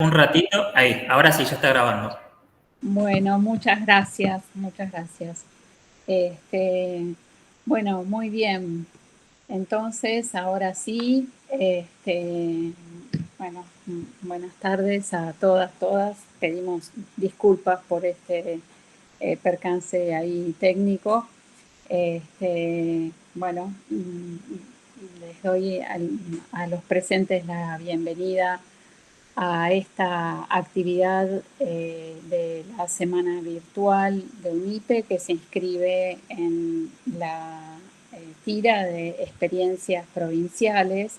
Un ratito, ahí, ahora sí, ya está grabando. Bueno, muchas gracias, muchas gracias. Bueno, muy bien. Entonces, ahora sí, bueno, buenas tardes a todas. Pedimos disculpas por este percance ahí técnico. Bueno, les doy a los presentes la bienvenida a esta actividad de la semana virtual de UNIPE que se inscribe en la tira de experiencias provinciales.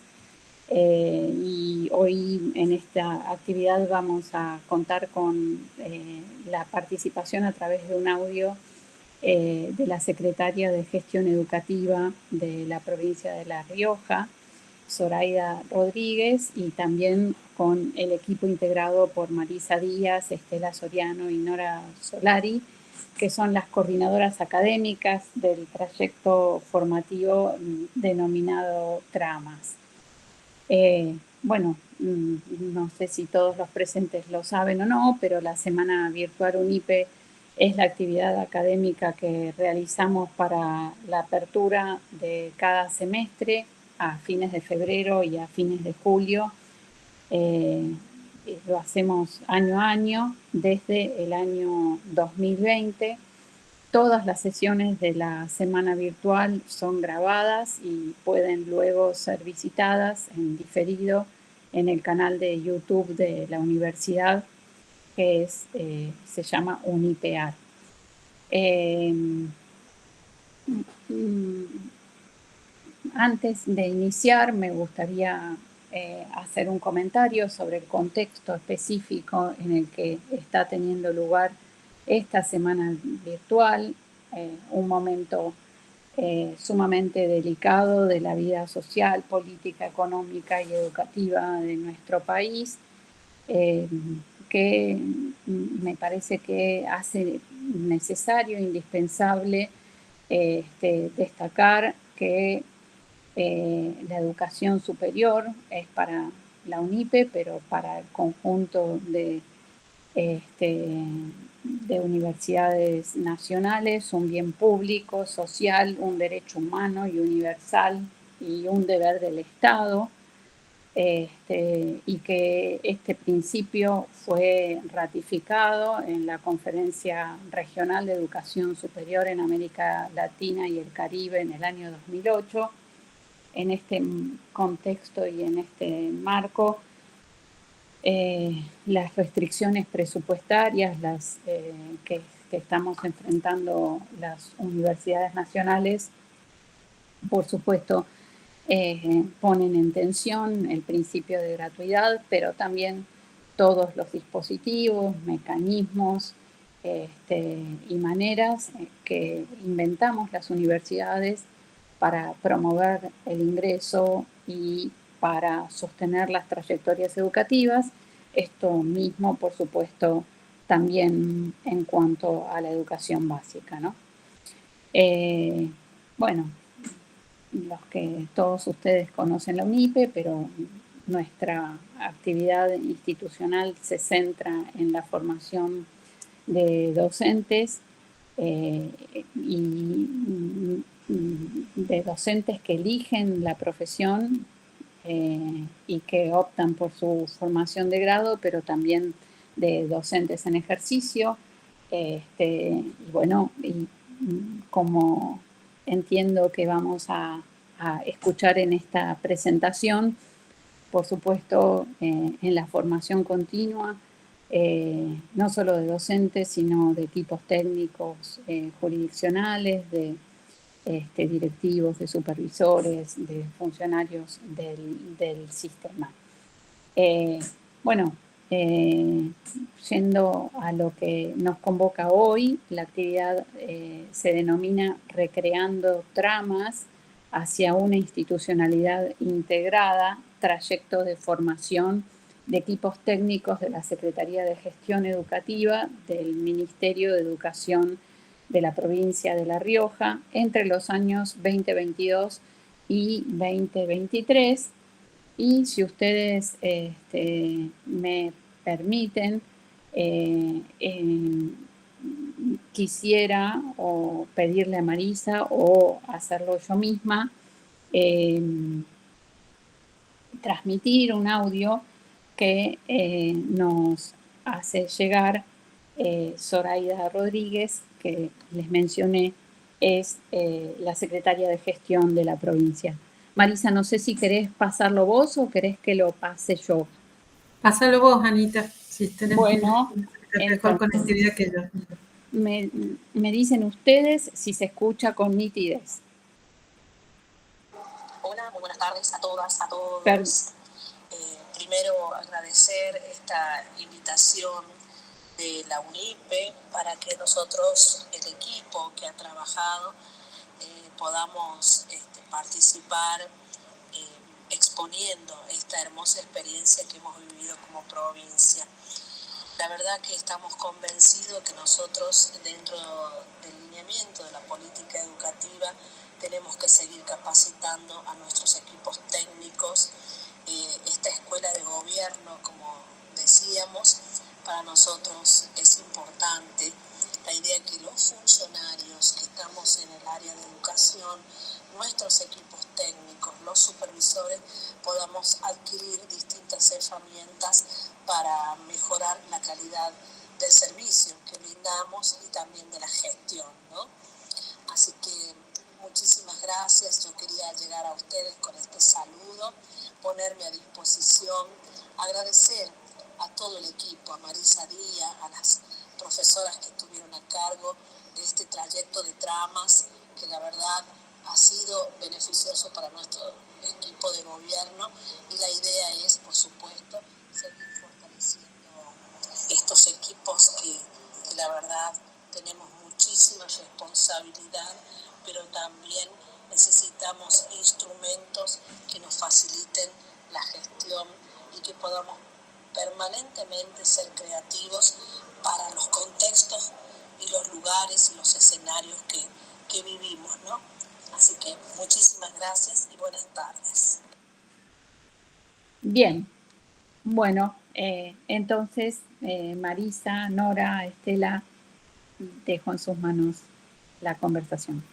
Y hoy en esta actividad vamos a contar con la participación a través de un audio de la secretaria de Gestión Educativa de la provincia de La Rioja, Zoraida Rodríguez, y también con el equipo integrado por Marisa Díaz, Estela Soriano y Nora Solari, que son las coordinadoras académicas del proyecto formativo denominado Tramas. Bueno, no sé si todos los presentes lo saben o no, pero la Semana Virtual UNIPE es la actividad académica que realizamos para la apertura de cada semestre a fines de febrero y a fines de julio. Lo hacemos año a año desde el año 2020. Todas las sesiones de la semana virtual son grabadas y pueden luego ser visitadas en diferido en el canal de YouTube de la universidad, que se llama UNIPEAR. Antes de iniciar, me gustaría hacer un comentario sobre el contexto específico en el que está teniendo lugar esta semana virtual, un momento sumamente delicado de la vida social, política, económica y educativa de nuestro país, que me parece que hace necesario, indispensable, destacar que la educación superior es para la UNIPE, pero para el conjunto de universidades nacionales, un bien público, social, un derecho humano y universal y un deber del Estado, y que este principio fue ratificado en la Conferencia Regional de Educación Superior en América Latina y el Caribe en el año 2008. En este contexto y en este marco, las restricciones presupuestarias que estamos enfrentando las universidades nacionales, por supuesto, ponen en tensión el principio de gratuidad, pero también todos los dispositivos, mecanismos y maneras que inventamos las universidades para promover el ingreso y para sostener las trayectorias educativas. Esto mismo, por supuesto, también en cuanto a la educación básica, ¿no? Bueno, todos ustedes conocen la UNIPE, pero nuestra actividad institucional se centra en la formación de docentes y de docentes que eligen la profesión y que optan por su formación de grado, pero también de docentes en ejercicio. Y bueno, y como entiendo que vamos a escuchar en esta presentación, por supuesto, en la formación continua, no solo de docentes, sino de equipos técnicos jurisdiccionales, de directivos, de supervisores, de funcionarios del sistema. Bueno, yendo a lo que nos convoca hoy, la actividad se denomina Recreando Tramas hacia una institucionalidad integrada, trayecto de formación de equipos técnicos de la Secretaría de Gestión Educativa del Ministerio de Educación de la provincia de La Rioja entre los años 2022 y 2023. Y si ustedes me permiten, quisiera o pedirle a Marisa o hacerlo yo misma, transmitir un audio que nos hace llegar Zoraida Rodríguez, que les mencioné, es la secretaria de gestión de la provincia. Marisa, no sé si querés pasarlo vos o querés que lo pase yo. Pásalo vos, Anita, si tenés bueno, mejor conectividad que yo. Me dicen ustedes si se escucha con nitidez. Hola, muy buenas tardes a todas, a todos. Primero agradecer esta invitación de la UNIPE para que nosotros, el equipo que ha trabajado, podamos participar exponiendo esta hermosa experiencia que hemos vivido como provincia. La verdad que estamos convencidos que nosotros, dentro del lineamiento de la política educativa, tenemos que seguir capacitando a nuestros equipos técnicos. Esta escuela de gobierno, como decíamos, para nosotros es importante. La idea que los funcionarios que estamos en el área de educación, nuestros equipos técnicos, los supervisores, podamos adquirir distintas herramientas para mejorar la calidad del servicio que brindamos y también de la gestión, ¿no? Así que muchísimas gracias. Yo quería llegar a ustedes con este saludo, ponerme a disposición, agradecer a todo el equipo, a Marisa Díaz, a las profesoras que estuvieron a cargo de este trayecto de tramas, que la verdad ha sido beneficioso para nuestro equipo de gobierno, y la idea es, por supuesto, seguir fortaleciendo estos equipos que la verdad tenemos muchísima responsabilidad, pero también necesitamos instrumentos que nos faciliten la gestión y que podamos permanentemente ser creativos para los contextos y los lugares y los escenarios que vivimos, ¿no? Así que muchísimas gracias y buenas tardes. Bien, bueno, entonces Marisa, Nora, Estela, dejo en sus manos la conversación.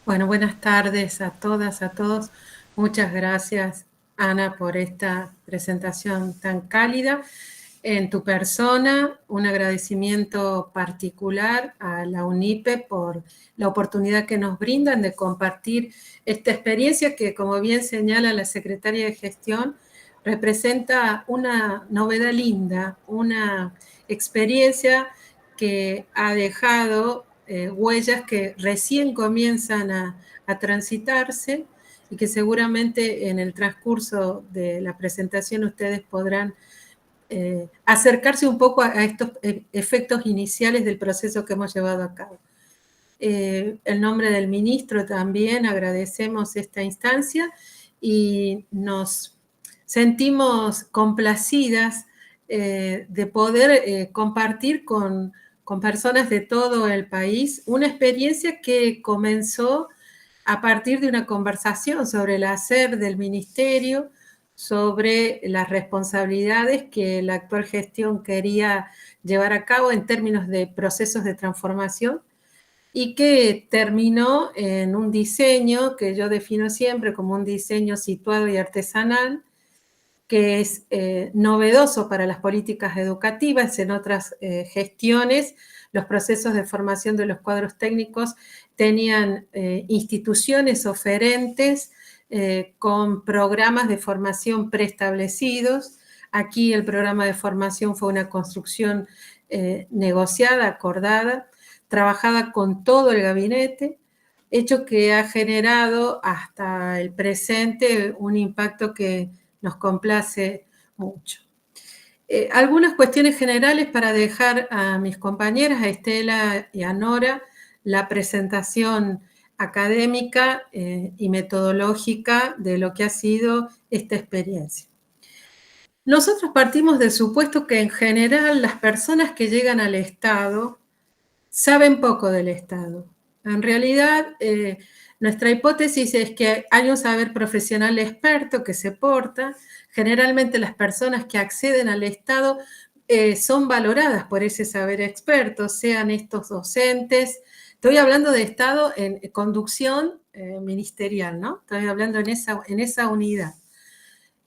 Bueno, buenas tardes a todas, a todos. Muchas gracias, Ana, por esta presentación tan cálida. En tu persona, un agradecimiento particular a la UNIPE por la oportunidad que nos brindan de compartir esta experiencia que, como bien señala la Secretaria de Gestión, representa una novedad linda, una experiencia que ha dejado huellas que recién comienzan a transitarse y que seguramente en el transcurso de la presentación ustedes podrán acercarse un poco a estos efectos iniciales del proceso que hemos llevado a cabo. En nombre del ministro también agradecemos esta instancia y nos sentimos complacidas de poder compartir con personas de todo el país una experiencia que comenzó a partir de una conversación sobre el hacer del ministerio, sobre las responsabilidades que la actual gestión quería llevar a cabo en términos de procesos de transformación y que terminó en un diseño que yo defino siempre como un diseño situado y artesanal, que es novedoso para las políticas educativas. En otras gestiones, los procesos de formación de los cuadros técnicos tenían instituciones oferentes con programas de formación preestablecidos. Aquí el programa de formación fue una construcción negociada, acordada, trabajada con todo el gabinete, hecho que ha generado hasta el presente un impacto que nos complace mucho. Algunas cuestiones generales para dejar a mis compañeras, a Estela y a Nora, la presentación académica y metodológica de lo que ha sido esta experiencia. Nosotros partimos del supuesto que en general las personas que llegan al Estado saben poco del Estado. En realidad, Nuestra hipótesis es que hay un saber profesional experto que se porta. Generalmente las personas que acceden al Estado son valoradas por ese saber experto, sean estos docentes. Estoy hablando de Estado en conducción ministerial, ¿no? Estoy hablando en esa unidad.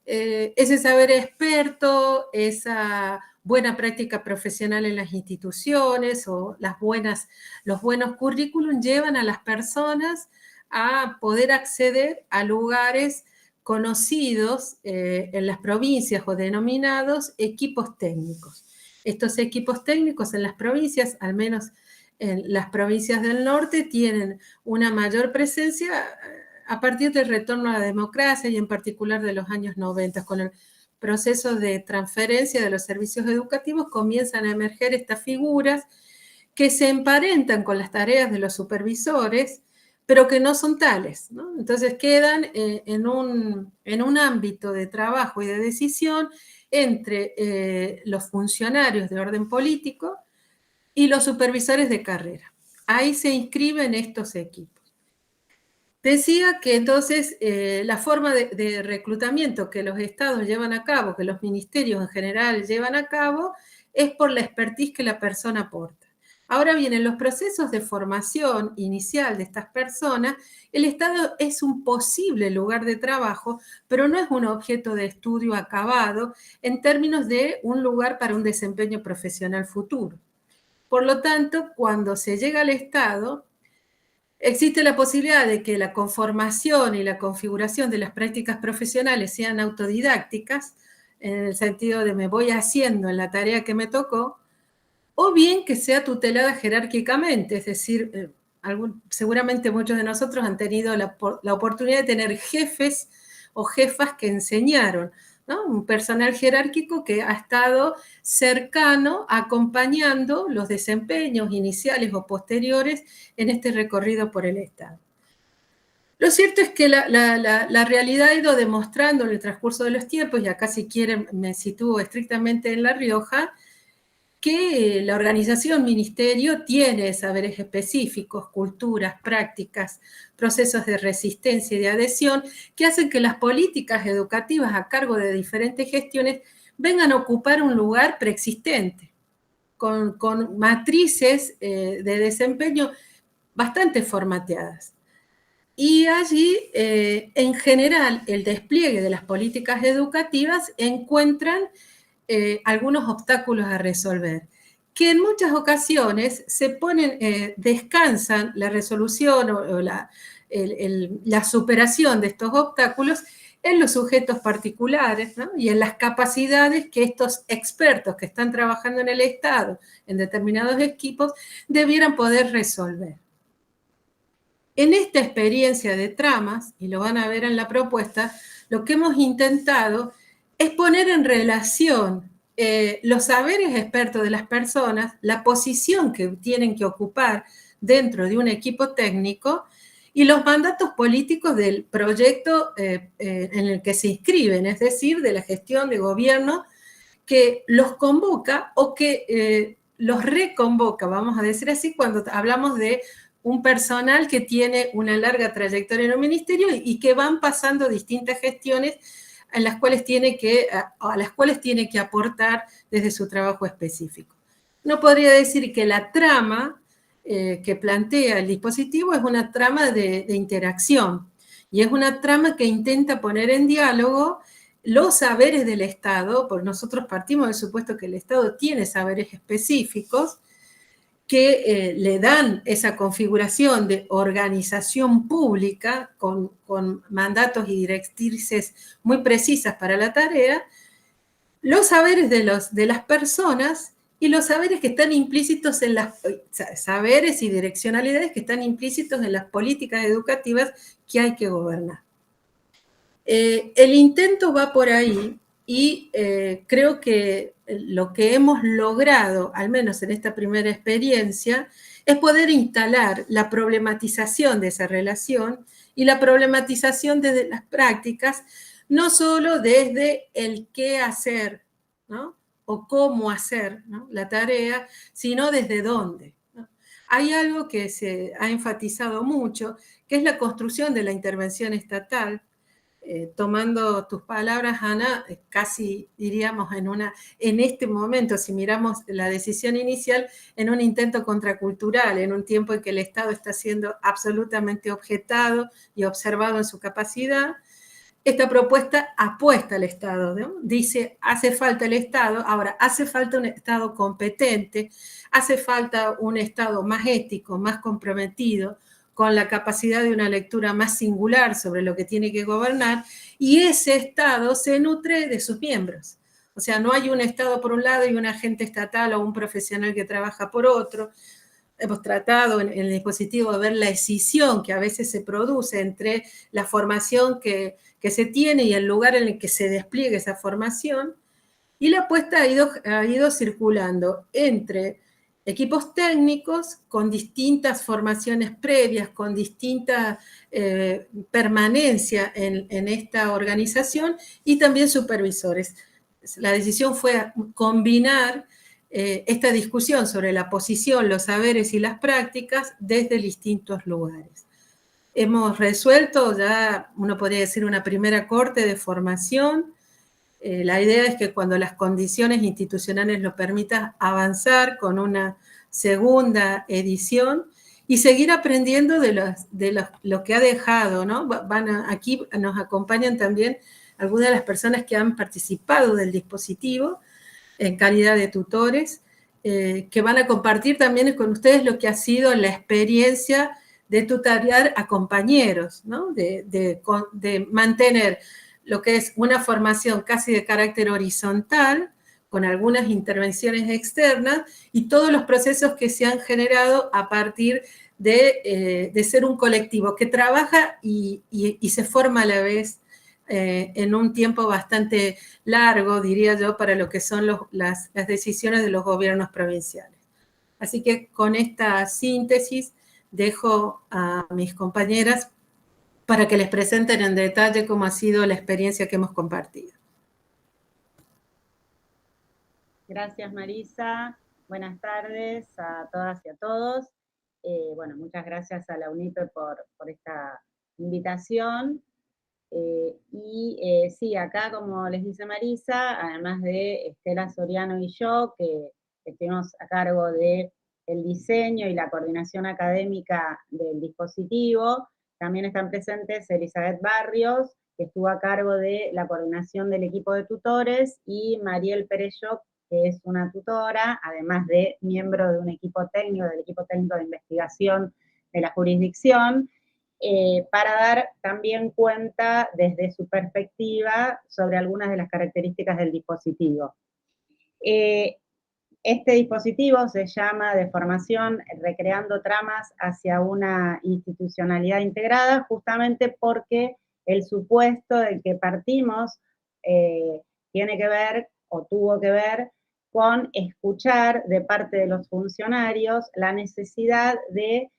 Ese saber experto, esa buena práctica profesional en las instituciones o los buenos currículum llevan a las personas a poder acceder a lugares conocidos en las provincias o denominados equipos técnicos. Estos equipos técnicos en las provincias, al menos en las provincias del norte, tienen una mayor presencia a partir del retorno a la democracia y en particular de los años 90, con el proceso de transferencia de los servicios educativos, comienzan a emerger estas figuras que se emparentan con las tareas de los supervisores, pero que no son tales, ¿no? Entonces quedan en un ámbito de trabajo y de decisión entre los funcionarios de orden político y los supervisores de carrera. Ahí se inscriben estos equipos. Decía que entonces la forma de reclutamiento que los estados llevan a cabo, que los ministerios en general llevan a cabo, es por la expertise que la persona aporta. Ahora bien, en los procesos de formación inicial de estas personas, el Estado es un posible lugar de trabajo, pero no es un objeto de estudio acabado en términos de un lugar para un desempeño profesional futuro. Por lo tanto, cuando se llega al Estado, existe la posibilidad de que la conformación y la configuración de las prácticas profesionales sean autodidácticas, en el sentido de me voy haciendo en la tarea que me tocó, o bien que sea tutelada jerárquicamente, es decir, seguramente muchos de nosotros han tenido la oportunidad de tener jefes o jefas que enseñaron, ¿no? Un personal jerárquico que ha estado cercano, acompañando los desempeños iniciales o posteriores en este recorrido por el Estado. Lo cierto es que la realidad ha ido demostrando en el transcurso de los tiempos, y acá si quieren me sitúo estrictamente en La Rioja, que la organización ministerio tiene saberes específicos, culturas, prácticas, procesos de resistencia y de adhesión que hacen que las políticas educativas a cargo de diferentes gestiones vengan a ocupar un lugar preexistente, con matrices de desempeño bastante formateadas. Y allí, en general, el despliegue de las políticas educativas encuentran algunos obstáculos a resolver, que en muchas ocasiones se ponen, descansan la resolución o la superación de estos obstáculos en los sujetos particulares, ¿no? Y en las capacidades que estos expertos que están trabajando en el Estado, en determinados equipos, debieran poder resolver. En esta experiencia de tramas, y lo van a ver en la propuesta, lo que hemos intentado es poner en relación los saberes expertos de las personas, la posición que tienen que ocupar dentro de un equipo técnico y los mandatos políticos del proyecto en el que se inscriben, es decir, de la gestión de gobierno que los convoca o que los reconvoca, vamos a decir así, cuando hablamos de un personal que tiene una larga trayectoria en un ministerio y que van pasando distintas gestiones a las cuales tiene que aportar desde su trabajo específico. No podría decir que la trama que plantea el dispositivo es una trama de interacción y es una trama que intenta poner en diálogo los saberes del Estado, porque nosotros partimos del supuesto que el Estado tiene saberes específicos que le dan esa configuración de organización pública con mandatos y directrices muy precisas para la tarea, los saberes de las personas y los saberes que están implícitos en las saberes y direccionalidades que están implícitos en las políticas educativas que hay que gobernar. El intento va por ahí y creo que lo que hemos logrado, al menos en esta primera experiencia, es poder instalar la problematización de esa relación y la problematización desde las prácticas, no solo desde el qué hacer, ¿no? O cómo hacer, ¿no? La tarea, sino desde dónde, ¿no? hay algo que se ha enfatizado mucho, que es la construcción de la intervención estatal. Tomando tus palabras, Ana, casi diríamos en este momento, si miramos la decisión inicial, en un intento contracultural, en un tiempo en que el Estado está siendo absolutamente objetado y observado en su capacidad. Esta propuesta apuesta al Estado, ¿no? Dice, hace falta el Estado, ahora hace falta un Estado competente, hace falta un Estado más ético, más comprometido, con la capacidad de una lectura más singular sobre lo que tiene que gobernar, y ese Estado se nutre de sus miembros. O sea, no hay un Estado por un lado y un agente estatal o un profesional que trabaja por otro. Hemos tratado en el dispositivo de ver la escisión que a veces se produce entre la formación que se tiene y el lugar en el que se despliegue esa formación, y la apuesta ha ido circulando entre equipos técnicos con distintas formaciones previas, con distinta permanencia en esta organización, y también supervisores. La decisión fue combinar esta discusión sobre la posición, los saberes y las prácticas desde distintos lugares. Hemos resuelto ya, uno podría decir, una primera corte de formación. La idea es que cuando las condiciones institucionales lo permitan, avanzar con una segunda edición y seguir aprendiendo de lo que ha dejado, ¿no? Aquí nos acompañan también algunas de las personas que han participado del dispositivo en calidad de tutores, que van a compartir también con ustedes lo que ha sido la experiencia de tutorear a compañeros, ¿no? De mantener lo que es una formación casi de carácter horizontal, con algunas intervenciones externas, y todos los procesos que se han generado a partir de ser un colectivo que trabaja y se forma a la vez en un tiempo bastante largo, diría yo, para lo que son las decisiones de los gobiernos provinciales. Así que con esta síntesis dejo a mis compañeras para que les presenten en detalle cómo ha sido la experiencia que hemos compartido. Gracias, Marisa. Buenas tardes a todas y a todos. Bueno, muchas gracias a la UNIPE por esta invitación. Sí, acá, como les dice Marisa, además de Estela Soriano y yo, que estuvimos a cargo del diseño y la coordinación académica del dispositivo, también están presentes Elizabeth Barrios, que estuvo a cargo de la coordinación del equipo de tutores, y Mariel Perello, que es una tutora, además de miembro de un equipo técnico, del equipo técnico de investigación de la jurisdicción, para dar también cuenta desde su perspectiva sobre algunas de las características del dispositivo. Este dispositivo se llama de formación Recreando Tramas hacia una institucionalidad integrada, justamente porque el supuesto del que partimos tiene que ver, o tuvo que ver, con escuchar de parte de los funcionarios la necesidad de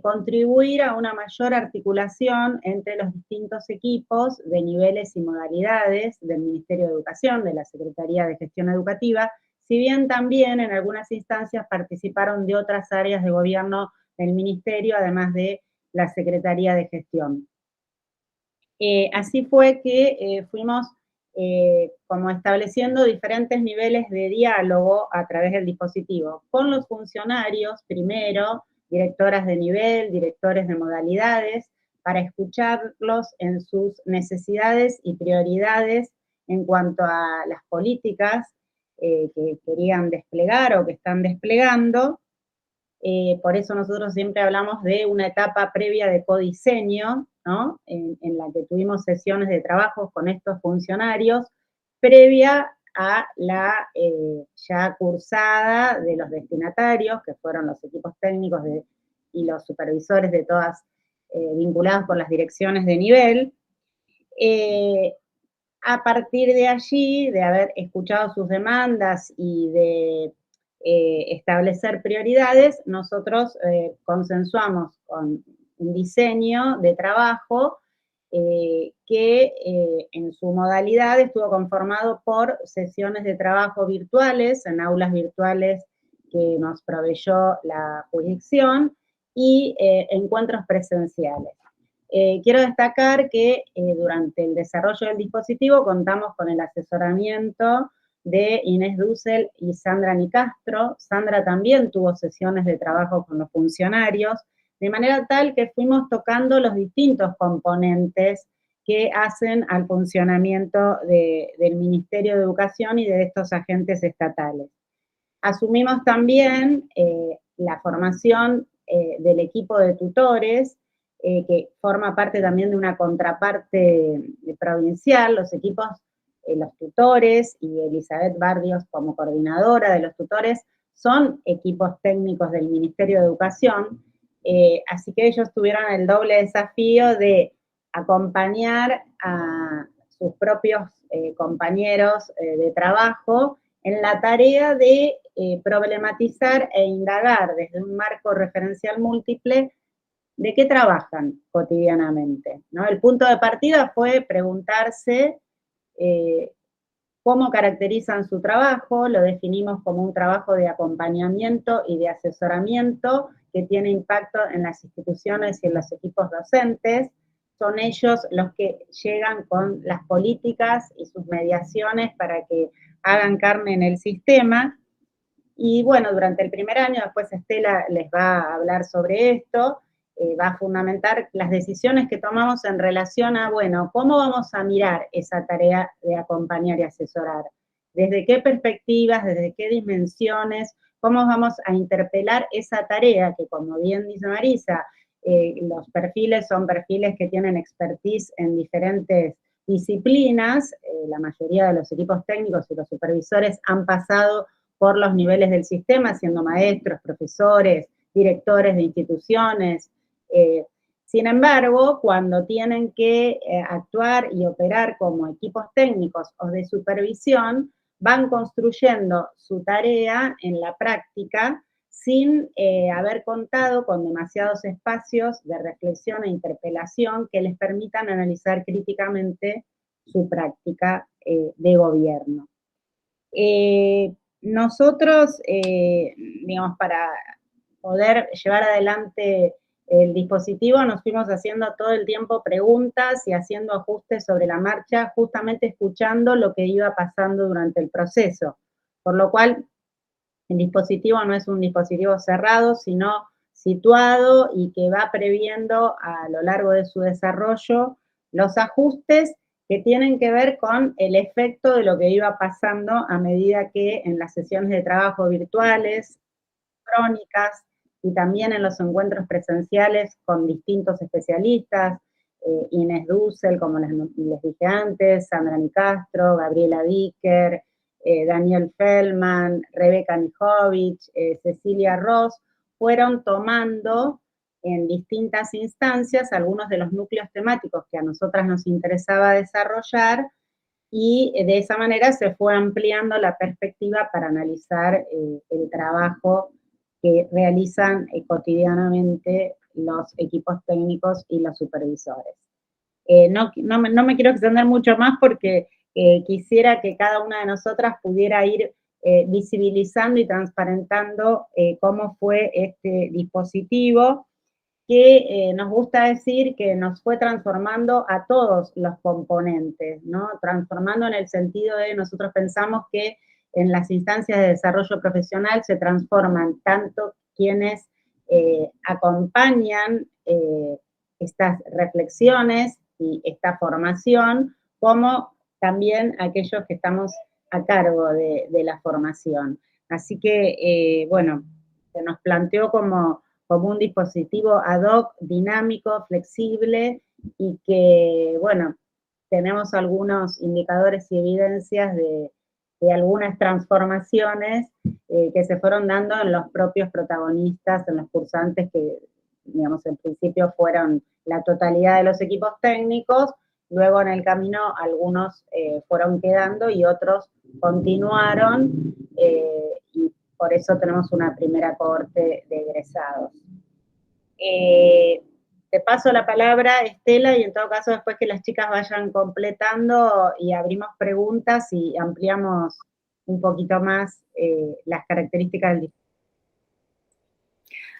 contribuir a una mayor articulación entre los distintos equipos de niveles y modalidades del Ministerio de Educación, de la Secretaría de Gestión Educativa, si bien también en algunas instancias participaron de otras áreas de gobierno del Ministerio, además de la Secretaría de Gestión. Así fue que fuimos como estableciendo diferentes niveles de diálogo a través del dispositivo, con los funcionarios primero, directoras de nivel, directores de modalidades, para escucharlos en sus necesidades y prioridades en cuanto a las políticas que querían desplegar o que están desplegando. Por eso nosotros siempre hablamos de una etapa previa de codiseño, ¿no? En la que tuvimos sesiones de trabajo con estos funcionarios, previa a la ya cursada de los destinatarios, que fueron los equipos técnicos y los supervisores de todas, vinculados por las direcciones de nivel. A partir de allí, de haber escuchado sus demandas y de establecer prioridades, nosotros consensuamos con un diseño de trabajo que en su modalidad estuvo conformado por sesiones de trabajo virtuales, en aulas virtuales que nos proveyó la jurisdicción, y encuentros presenciales. Quiero destacar que durante el desarrollo del dispositivo contamos con el asesoramiento de Inés Dussel y Sandra Nicastro. Sandra también tuvo sesiones de trabajo con los funcionarios, de manera tal que fuimos tocando los distintos componentes que hacen al funcionamiento del Ministerio de Educación y de estos agentes estatales. Asumimos también la formación del equipo de tutores, que forma parte también de una contraparte provincial, los equipos, los tutores, y Elizabeth Barrios como coordinadora de los tutores, son equipos técnicos del Ministerio de Educación, así que ellos tuvieron el doble desafío de acompañar a sus propios compañeros de trabajo en la tarea de problematizar e indagar desde un marco referencial múltiple de qué trabajan cotidianamente, ¿no? El punto de partida fue preguntarse cómo caracterizan su trabajo. Lo definimos como un trabajo de acompañamiento y de asesoramiento que tiene impacto en las instituciones y en los equipos docentes. Son ellos los que llegan con las políticas y sus mediaciones para que hagan carne en el sistema. Y bueno, durante el primer año, después Estela les va a hablar sobre esto, va a fundamentar las decisiones que tomamos en relación a, bueno, ¿cómo vamos a mirar esa tarea de acompañar y asesorar? ¿Desde qué perspectivas, desde qué dimensiones? ¿Cómo vamos a interpelar esa tarea que, como bien dice Marisa, los perfiles son perfiles que tienen expertise en diferentes disciplinas? La mayoría de los equipos técnicos y los supervisores han pasado por los niveles del sistema, siendo maestros, profesores, directores de instituciones. Sin embargo, cuando tienen que actuar y operar como equipos técnicos o de supervisión, van construyendo su tarea en la práctica sin haber contado con demasiados espacios de reflexión e interpelación que les permitan analizar críticamente su práctica de gobierno. Nosotros, digamos, para poder llevar adelante el dispositivo, nos fuimos haciendo todo el tiempo preguntas y haciendo ajustes sobre la marcha, justamente escuchando lo que iba pasando durante el proceso. Por lo cual, el dispositivo no es un dispositivo cerrado, sino situado y que va previendo a lo largo de su desarrollo los ajustes que tienen que ver con el efecto de lo que iba pasando a medida que en las sesiones de trabajo virtuales, crónicas, y también en los encuentros presenciales con distintos especialistas, Inés Dussel, como les dije antes, Sandra Nicastro, Gabriela Dicker, Daniel Feldman, Rebeca Nijovic, Cecilia Ross, fueron tomando en distintas instancias algunos de los núcleos temáticos que a nosotras nos interesaba desarrollar, y de esa manera se fue ampliando la perspectiva para analizar el trabajo que realizan cotidianamente los equipos técnicos y los supervisores. No me quiero extender mucho más porque quisiera que cada una de nosotras pudiera ir visibilizando y transparentando cómo fue este dispositivo, que nos gusta decir que nos fue transformando a todos los componentes, ¿no? Transformando en el sentido de, nosotros pensamos que en las instancias de desarrollo profesional se transforman tanto quienes acompañan estas reflexiones y esta formación, como también aquellos que estamos a cargo de la formación. Así que, bueno, se nos planteó como un dispositivo ad hoc, dinámico, flexible, y que, bueno, tenemos algunos indicadores y evidencias de algunas transformaciones que se fueron dando en los propios protagonistas, en los cursantes que, digamos, en principio fueron la totalidad de los equipos técnicos. Luego en el camino algunos fueron quedando y otros continuaron, y por eso tenemos una primera cohorte de egresados. Te paso la palabra, Estela, y en todo caso después que las chicas vayan completando y abrimos preguntas y ampliamos un poquito más las características del dispositivo.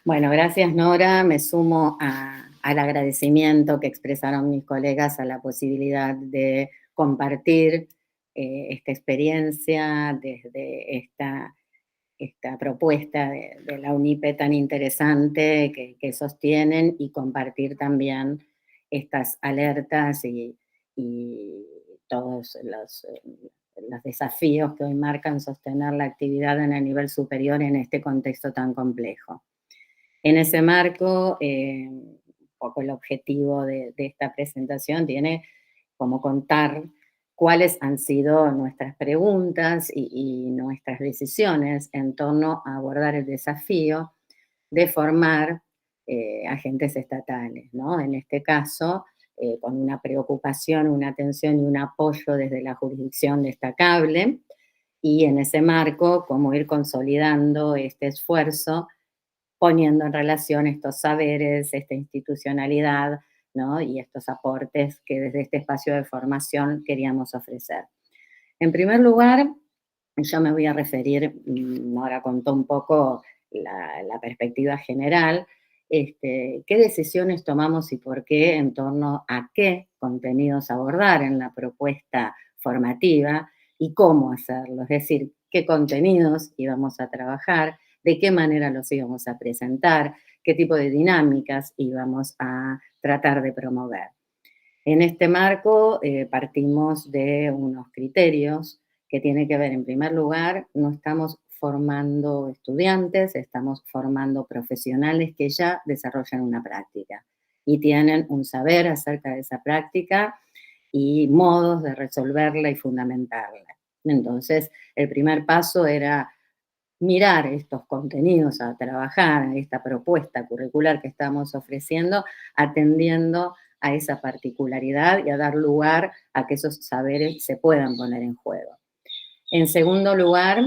Bueno, gracias Nora, me sumo al agradecimiento que expresaron mis colegas a la posibilidad de compartir esta experiencia desde esta propuesta de la UNIPE tan interesante que sostienen, y compartir también estas alertas y todos los desafíos que hoy marcan sostener la actividad en el nivel superior en este contexto tan complejo. En ese marco, un poco el objetivo de esta presentación tiene como contar cuáles han sido nuestras preguntas y nuestras decisiones en torno a abordar el desafío de formar agentes estatales, ¿no? En este caso, con una preocupación, una atención y un apoyo desde la jurisdicción destacable, y en ese marco, cómo ir consolidando este esfuerzo, poniendo en relación estos saberes, esta institucionalidad, ¿no? Y estos aportes que desde este espacio de formación queríamos ofrecer. En primer lugar, yo me voy a referir, ahora contó un poco la perspectiva general, qué decisiones tomamos y por qué en torno a qué contenidos abordar en la propuesta formativa y cómo hacerlo, es decir, qué contenidos íbamos a trabajar, de qué manera los íbamos a presentar, qué tipo de dinámicas íbamos a tratar de promover. En este marco partimos de unos criterios que tienen que ver, en primer lugar, no estamos formando estudiantes, estamos formando profesionales que ya desarrollan una práctica y tienen un saber acerca de esa práctica y modos de resolverla y fundamentarla. Entonces, el primer paso era mirar estos contenidos a trabajar, esta propuesta curricular que estamos ofreciendo, atendiendo a esa particularidad y a dar lugar a que esos saberes se puedan poner en juego. En segundo lugar,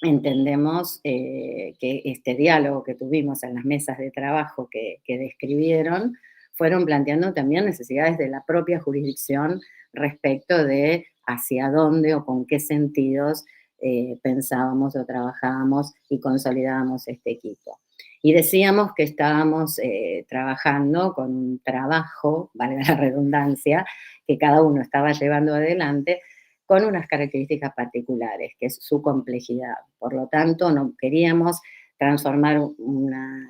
entendemos que este diálogo que tuvimos en las mesas de trabajo que describieron, fueron planteando también necesidades de la propia jurisdicción respecto de hacia dónde o con qué sentidos pensábamos o trabajábamos y consolidábamos este equipo. Y decíamos que estábamos trabajando con un trabajo, valga la redundancia, que cada uno estaba llevando adelante con unas características particulares, que es su complejidad. Por lo tanto, no queríamos transformar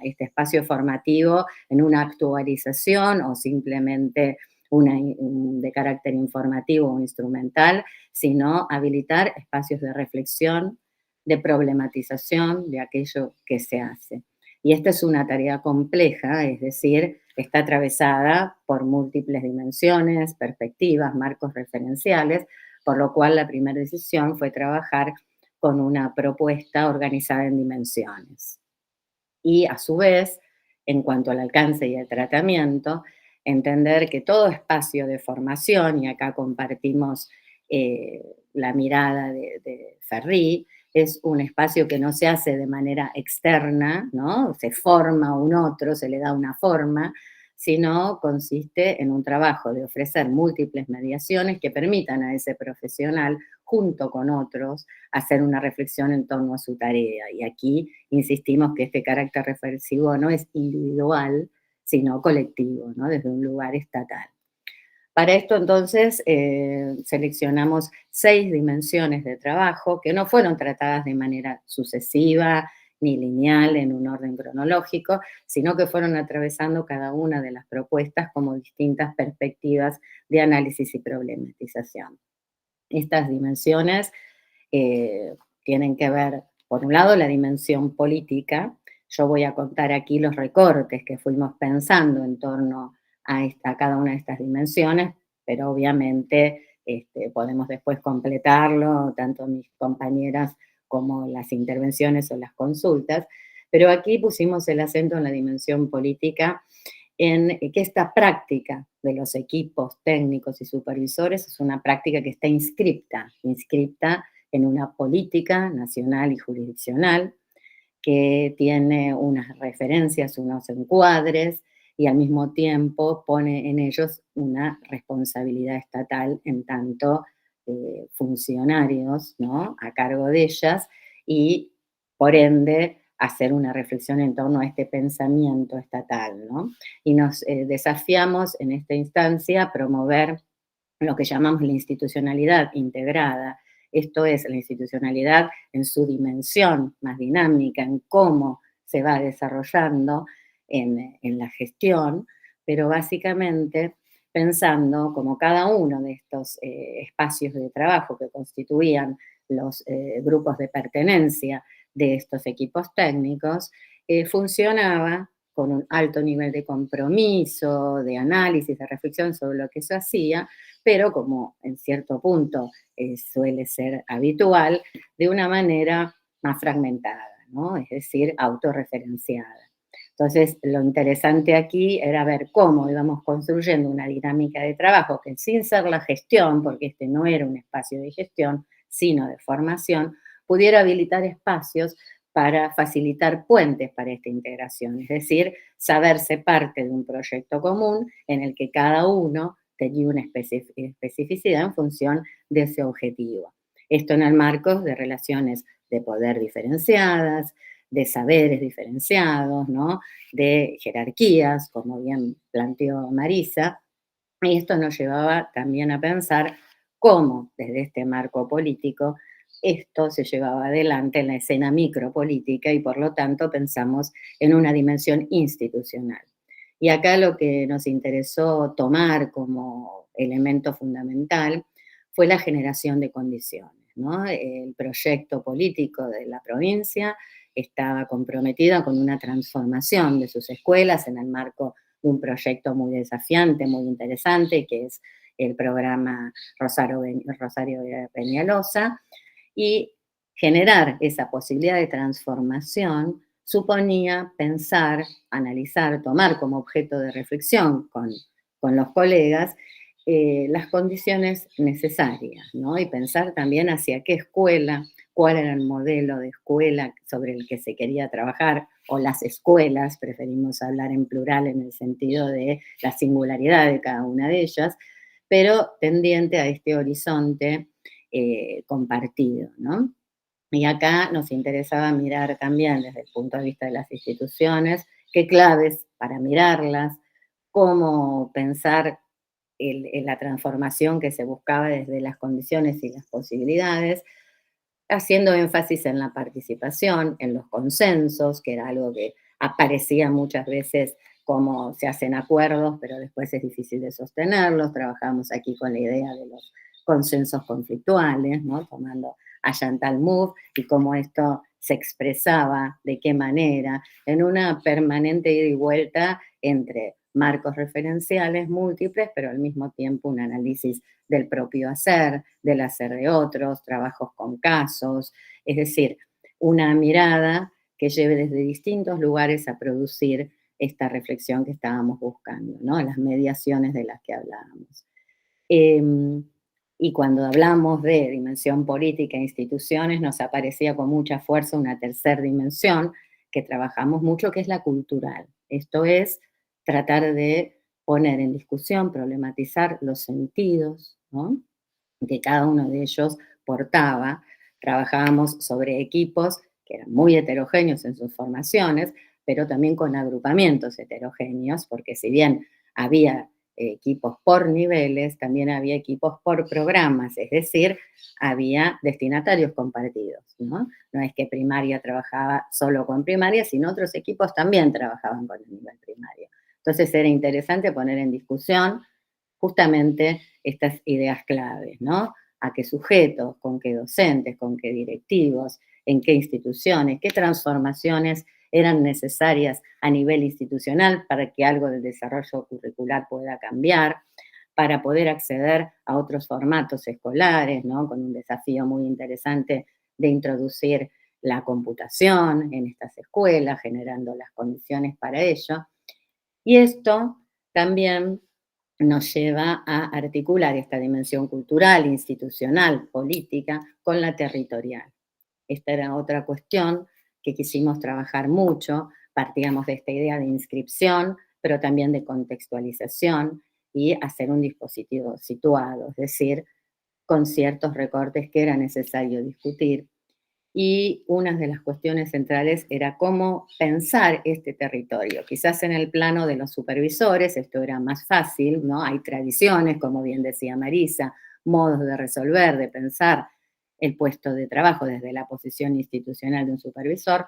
este espacio formativo en una actualización o simplemente de carácter informativo o instrumental, sino habilitar espacios de reflexión, de problematización de aquello que se hace. Y esta es una tarea compleja, es decir, está atravesada por múltiples dimensiones, perspectivas, marcos referenciales, por lo cual la primera decisión fue trabajar con una propuesta organizada en dimensiones. Y a su vez, en cuanto al alcance y el tratamiento, entender que todo espacio de formación, y acá compartimos la mirada de Ferri, es un espacio que no se hace de manera externa, ¿no? Se forma un otro, se le da una forma, sino consiste en un trabajo de ofrecer múltiples mediaciones que permitan a ese profesional, junto con otros, hacer una reflexión en torno a su tarea. Y aquí insistimos que este carácter reflexivo no es individual, sino colectivo, ¿no? Desde un lugar estatal. Para esto, entonces, seleccionamos 6 dimensiones de trabajo que no fueron tratadas de manera sucesiva ni lineal en un orden cronológico, sino que fueron atravesando cada una de las propuestas como distintas perspectivas de análisis y problematización. Estas dimensiones tienen que ver, por un lado, la dimensión política. Yo voy a contar aquí los recortes que fuimos pensando en torno a cada una de estas dimensiones, pero obviamente podemos después completarlo, tanto mis compañeras como las intervenciones o las consultas, pero aquí pusimos el acento en la dimensión política, en que esta práctica de los equipos técnicos y supervisores es una práctica que está inscripta en una política nacional y jurisdiccional, que tiene unas referencias, unos encuadres, y al mismo tiempo pone en ellos una responsabilidad estatal en tanto funcionarios, ¿no?, a cargo de ellas, y por ende hacer una reflexión en torno a este pensamiento estatal, ¿no? Y nos desafiamos en esta instancia a promover lo que llamamos la institucionalidad integrada. Esto es la institucionalidad en su dimensión más dinámica, en cómo se va desarrollando en la gestión, pero básicamente pensando como cada uno de estos espacios de trabajo que constituían los grupos de pertenencia de estos equipos técnicos, funcionaba con un alto nivel de compromiso, de análisis, de reflexión sobre lo que se hacía, pero como en cierto punto suele ser habitual, de una manera más fragmentada, ¿no? Es decir, autorreferenciada. Entonces, lo interesante aquí era ver cómo íbamos construyendo una dinámica de trabajo que sin ser la gestión, porque este no era un espacio de gestión, sino de formación, pudiera habilitar espacios para facilitar puentes para esta integración, es decir, saberse parte de un proyecto común en el que cada uno tenía una especificidad en función de ese objetivo. Esto en el marco de relaciones de poder diferenciadas, de saberes diferenciados, ¿no? De jerarquías, como bien planteó Marisa, y esto nos llevaba también a pensar cómo desde este marco político esto se llevaba adelante en la escena micropolítica y por lo tanto pensamos en una dimensión institucional. Y acá lo que nos interesó tomar como elemento fundamental fue la generación de condiciones, ¿no? El proyecto político de la provincia estaba comprometida con una transformación de sus escuelas en el marco de un proyecto muy desafiante, muy interesante, que es el programa Rosario Peñalosa, y generar esa posibilidad de transformación suponía pensar, analizar, tomar como objeto de reflexión con los colegas las condiciones necesarias, ¿no? Y pensar también hacia qué escuela, cuál era el modelo de escuela sobre el que se quería trabajar, o las escuelas, preferimos hablar en plural en el sentido de la singularidad de cada una de ellas, pero tendiente a este horizonte compartido, ¿no? Y acá nos interesaba mirar también desde el punto de vista de las instituciones, qué claves para mirarlas, cómo pensar en la transformación que se buscaba desde las condiciones y las posibilidades, haciendo énfasis en la participación, en los consensos, que era algo que aparecía muchas veces como se hacen acuerdos, pero después es difícil de sostenerlos. Trabajamos aquí con la idea de los consensos conflictuales, ¿no? Tomando a Chantal Mouffe y cómo esto se expresaba, de qué manera, en una permanente ida y vuelta entre marcos referenciales múltiples, pero al mismo tiempo un análisis del propio hacer, del hacer de otros, trabajos con casos, es decir, una mirada que lleve desde distintos lugares a producir esta reflexión que estábamos buscando, ¿no? Las mediaciones de las que hablábamos. Y cuando hablamos de dimensión política e instituciones, nos aparecía con mucha fuerza una tercera dimensión que trabajamos mucho, que es la cultural. Esto es tratar de poner en discusión, problematizar los sentidos, ¿no? Que cada uno de ellos portaba. Trabajábamos sobre equipos que eran muy heterogéneos en sus formaciones, pero también con agrupamientos heterogéneos, porque si bien había equipos por niveles, también había equipos por programas, es decir, había destinatarios compartidos, ¿no? No es que primaria trabajaba solo con primaria, sino otros equipos también trabajaban con el nivel primario. Entonces era interesante poner en discusión justamente estas ideas claves, ¿no? A qué sujetos, con qué docentes, con qué directivos, en qué instituciones, qué transformaciones eran necesarias a nivel institucional para que algo del desarrollo curricular pueda cambiar, para poder acceder a otros formatos escolares, ¿no? Con un desafío muy interesante de introducir la computación en estas escuelas, generando las condiciones para ello. Y esto también nos lleva a articular esta dimensión cultural, institucional, política, con la territorial. Esta era otra cuestión que quisimos trabajar mucho, partíamos de esta idea de inscripción, pero también de contextualización y hacer un dispositivo situado, es decir, con ciertos recortes que era necesario discutir. y una de las cuestiones centrales era cómo pensar este territorio. Quizás en el plano de los supervisores esto era más fácil, ¿no? Hay tradiciones, como bien decía Marisa, modos de resolver, de pensar el puesto de trabajo desde la posición institucional de un supervisor,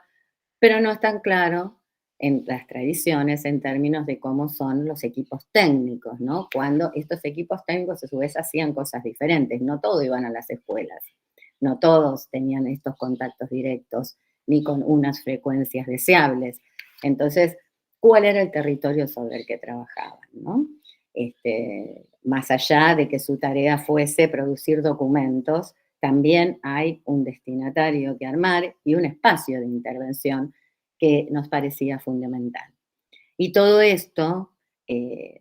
pero no es tan claro en las tradiciones en términos de cómo son los equipos técnicos, ¿no? Cuando estos equipos técnicos a su vez hacían cosas diferentes, no todos iban a las escuelas, no todos tenían estos contactos directos ni con unas frecuencias deseables. Entonces, ¿cuál era el territorio sobre el que trabajaban, ¿no? Más allá de que su tarea fuese producir documentos, también hay un destinatario que armar y un espacio de intervención que nos parecía fundamental. Y todo esto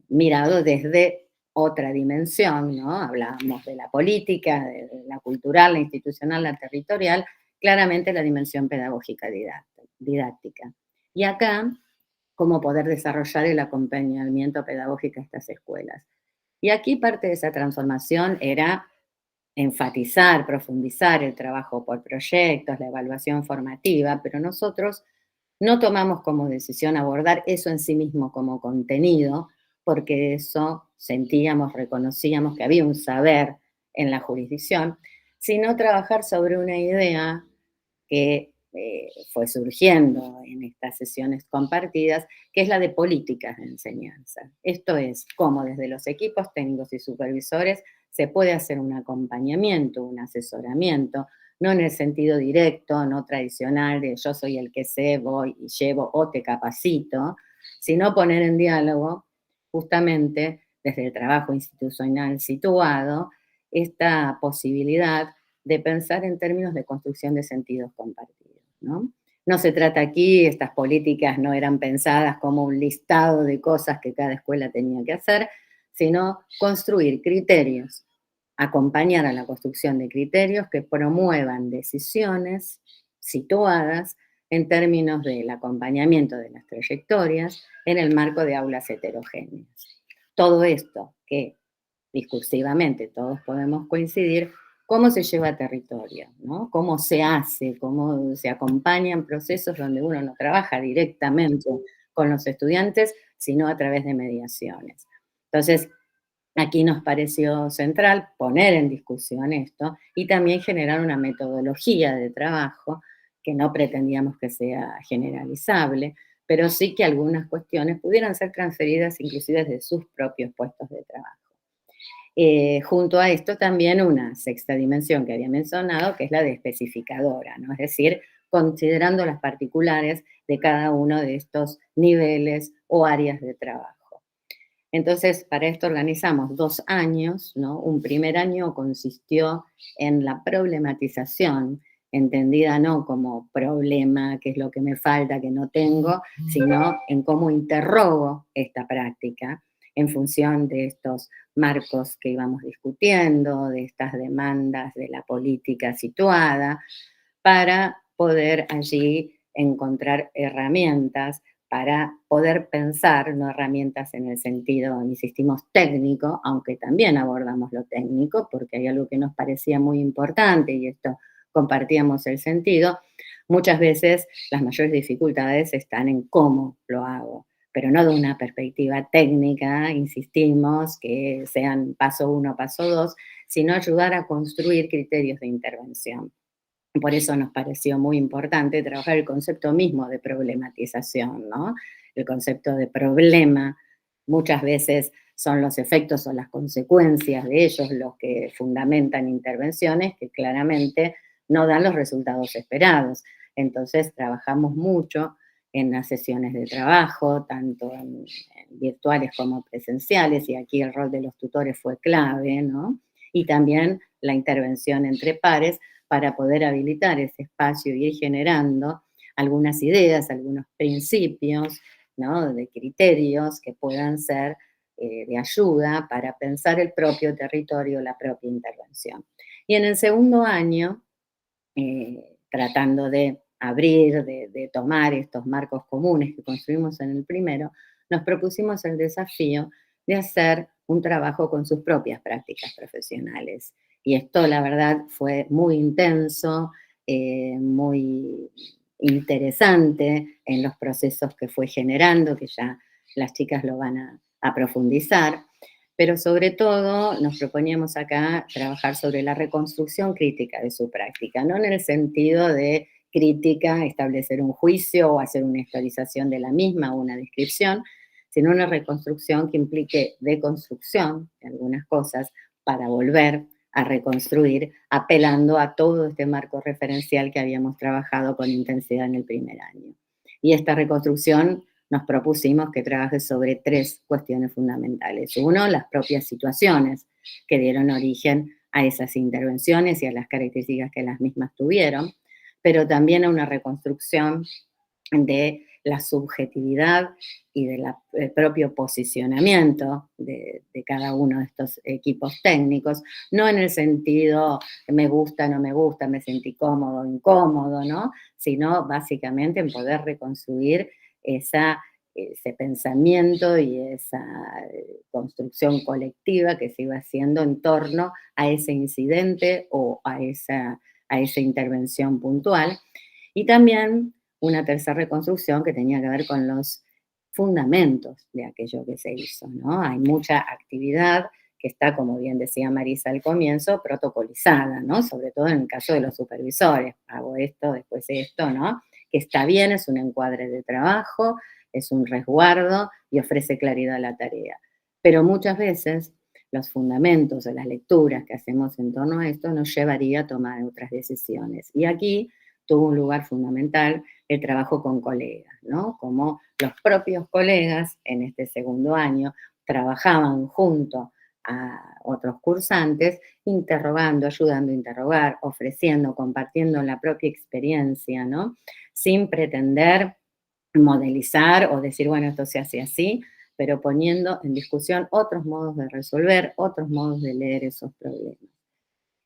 mirado desde otra dimensión, ¿no? Hablábamos de la política, de la cultural, la institucional, la territorial, claramente la dimensión pedagógica didáctica. Y acá, cómo poder desarrollar el acompañamiento pedagógico a estas escuelas. Y aquí parte de esa transformación era enfatizar, profundizar el trabajo por proyectos, la evaluación formativa, pero nosotros no tomamos como decisión abordar eso en sí mismo como contenido, porque eso sentíamos, reconocíamos que había un saber en la jurisdicción, sino trabajar sobre una idea que fue surgiendo en estas sesiones compartidas, que es la de políticas de enseñanza. Esto es cómo desde los equipos técnicos y supervisores se puede hacer un acompañamiento, un asesoramiento, no en el sentido directo, no tradicional de yo soy el que sé, voy y llevo o te capacito, sino poner en diálogo justamente desde el trabajo institucional situado esta posibilidad de pensar en términos de construcción de sentidos compartidos, ¿no? No se trata aquí, estas políticas no eran pensadas como un listado de cosas que cada escuela tenía que hacer, sino construir criterios, acompañar a la construcción de criterios que promuevan decisiones situadas en términos del acompañamiento de las trayectorias en el marco de aulas heterogéneas. Todo esto que discursivamente todos podemos coincidir, cómo se lleva a territorio, ¿no? Cómo se hace, cómo se acompañan procesos donde uno no trabaja directamente con los estudiantes, sino a través de mediaciones. Entonces, aquí nos pareció central poner en discusión esto y también generar una metodología de trabajo que no pretendíamos que sea generalizable, pero sí que algunas cuestiones pudieran ser transferidas inclusive desde sus propios puestos de trabajo. Junto a esto también una sexta dimensión que había mencionado, que es la de especificadora, ¿no? Es decir, considerando las particulares de cada uno de estos niveles o áreas de trabajo. Entonces, para esto organizamos 2 años, ¿no? Un primer año consistió en la problematización, entendida no como problema, qué es lo que me falta, que no tengo, sino en cómo interrogo esta práctica en función de estos marcos que íbamos discutiendo, de estas demandas de la política situada, para poder allí encontrar herramientas para poder pensar, no herramientas en el sentido, insistimos, técnico, aunque también abordamos lo técnico, porque hay algo que nos parecía muy importante y esto compartíamos el sentido. Muchas veces las mayores dificultades están en cómo lo hago, pero no de una perspectiva técnica, insistimos, que sean paso 1, paso 2, sino ayudar a construir criterios de intervención. Por eso nos pareció muy importante trabajar el concepto mismo de problematización, ¿no? El concepto de problema muchas veces son los efectos o las consecuencias de ellos los que fundamentan intervenciones que claramente no dan los resultados esperados. Entonces trabajamos mucho en las sesiones de trabajo, tanto en virtuales como presenciales, y aquí el rol de los tutores fue clave, ¿no? Y también la intervención entre pares para poder habilitar ese espacio y ir generando algunas ideas, algunos principios, ¿no? De criterios que puedan ser de ayuda para pensar el propio territorio, la propia intervención. Y en el segundo año, tratando de abrir, de tomar estos marcos comunes que construimos en el primero, nos propusimos el desafío de hacer un trabajo con sus propias prácticas profesionales. Y esto, la verdad, fue muy intenso, muy interesante en los procesos que fue generando, que ya las chicas lo van a profundizar, pero sobre todo nos proponíamos acá trabajar sobre la reconstrucción crítica de su práctica, no en el sentido de crítica, establecer un juicio o hacer una historización de la misma o una descripción, sino una reconstrucción que implique deconstrucción de algunas cosas para volver a reconstruir, apelando a todo este marco referencial que habíamos trabajado con intensidad en el primer año. Y esta reconstrucción nos propusimos que trabaje sobre 3 cuestiones fundamentales. Uno, las propias situaciones que dieron origen a esas intervenciones y a las características que las mismas tuvieron, pero también a una reconstrucción de la subjetividad y del propio posicionamiento de cada uno de estos equipos técnicos, no en el sentido me gusta, no me gusta, me sentí cómodo, incómodo, ¿no? Sino básicamente en poder reconstruir ese pensamiento y esa construcción colectiva que se iba haciendo en torno a ese incidente o a esa intervención puntual. Y también una tercera reconstrucción que tenía que ver con los fundamentos de aquello que se hizo, ¿no? Hay mucha actividad que está, como bien decía Marisa al comienzo, protocolizada, ¿no? Sobre todo en el caso de los supervisores. Hago esto, después esto, ¿no? Que está bien, es un encuadre de trabajo, es un resguardo y ofrece claridad a la tarea. Pero muchas veces los fundamentos o las lecturas que hacemos en torno a esto nos llevaría a tomar otras decisiones. Y aquí tuvo un lugar fundamental el trabajo con colegas, ¿no? Como los propios colegas en este segundo año trabajaban junto a otros cursantes, interrogando, ayudando a interrogar, ofreciendo, compartiendo la propia experiencia, ¿no? Sin pretender modelizar o decir, bueno, esto se hace así, pero poniendo en discusión otros modos de resolver, otros modos de leer esos problemas.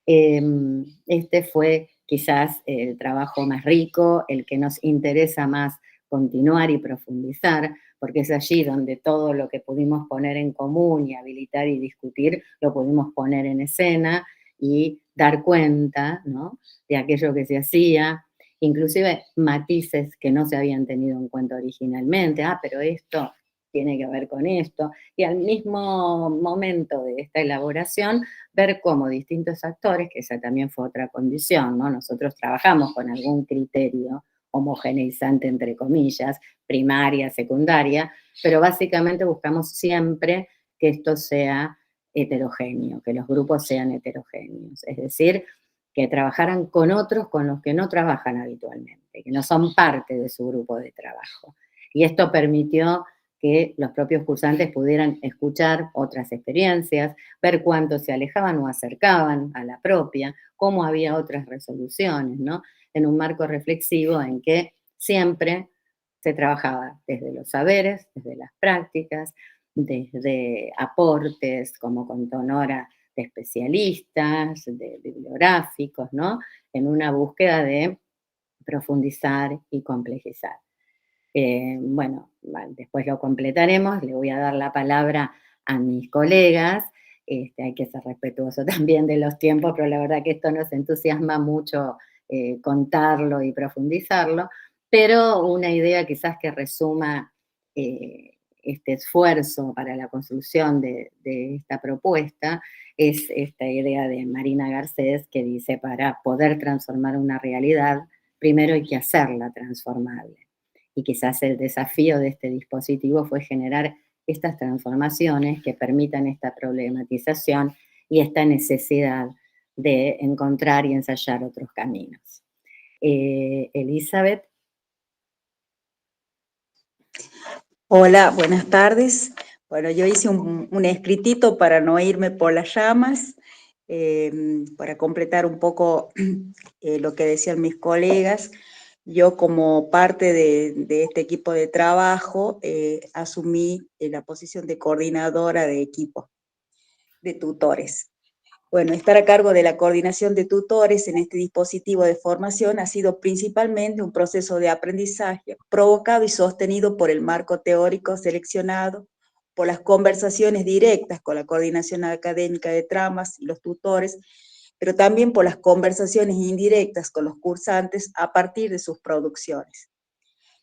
Este fue quizás el trabajo más rico, el que nos interesa más continuar y profundizar, porque es allí donde todo lo que pudimos poner en común y habilitar y discutir, lo pudimos poner en escena y dar cuenta, ¿no?, de aquello que se hacía, inclusive matices que no se habían tenido en cuenta originalmente. Pero esto tiene que ver con esto. Y al mismo momento de esta elaboración, ver cómo distintos actores, que esa también fue otra condición, ¿no? Nosotros trabajamos con algún criterio homogeneizante, entre comillas, primaria, secundaria, pero básicamente buscamos siempre que esto sea heterogéneo, que los grupos sean heterogéneos, es decir, que trabajaran con otros con los que no trabajan habitualmente, que no son parte de su grupo de trabajo. Y esto permitió que los propios cursantes pudieran escuchar otras experiencias, ver cuánto se alejaban o acercaban a la propia, cómo había otras resoluciones, ¿no? En un marco reflexivo en que siempre se trabajaba desde los saberes, desde las prácticas, desde aportes, como contó Nora, de especialistas, de bibliográficos, ¿no? En una búsqueda de profundizar y complejizar. Bueno, después lo completaremos, le voy a dar la palabra a mis colegas, hay que ser respetuoso también de los tiempos, pero la verdad que esto nos entusiasma mucho contarlo y profundizarlo, pero una idea quizás que resuma este esfuerzo para la construcción de esta propuesta es esta idea de Marina Garcés que dice: para poder transformar una realidad, primero hay que hacerla transformable. Y quizás el desafío de este dispositivo fue generar estas transformaciones que permitan esta problematización y esta necesidad de encontrar y ensayar otros caminos. Elizabeth. Hola, buenas tardes. Bueno, yo hice un escritito para no irme por las ramas, para completar un poco lo que decían mis colegas. Yo, como parte de este equipo de trabajo, asumí la posición de coordinadora de equipo de tutores. Bueno, estar a cargo de la coordinación de tutores en este dispositivo de formación ha sido principalmente un proceso de aprendizaje provocado y sostenido por el marco teórico seleccionado, por las conversaciones directas con la coordinación académica de tramas y los tutores, pero también por las conversaciones indirectas con los cursantes a partir de sus producciones.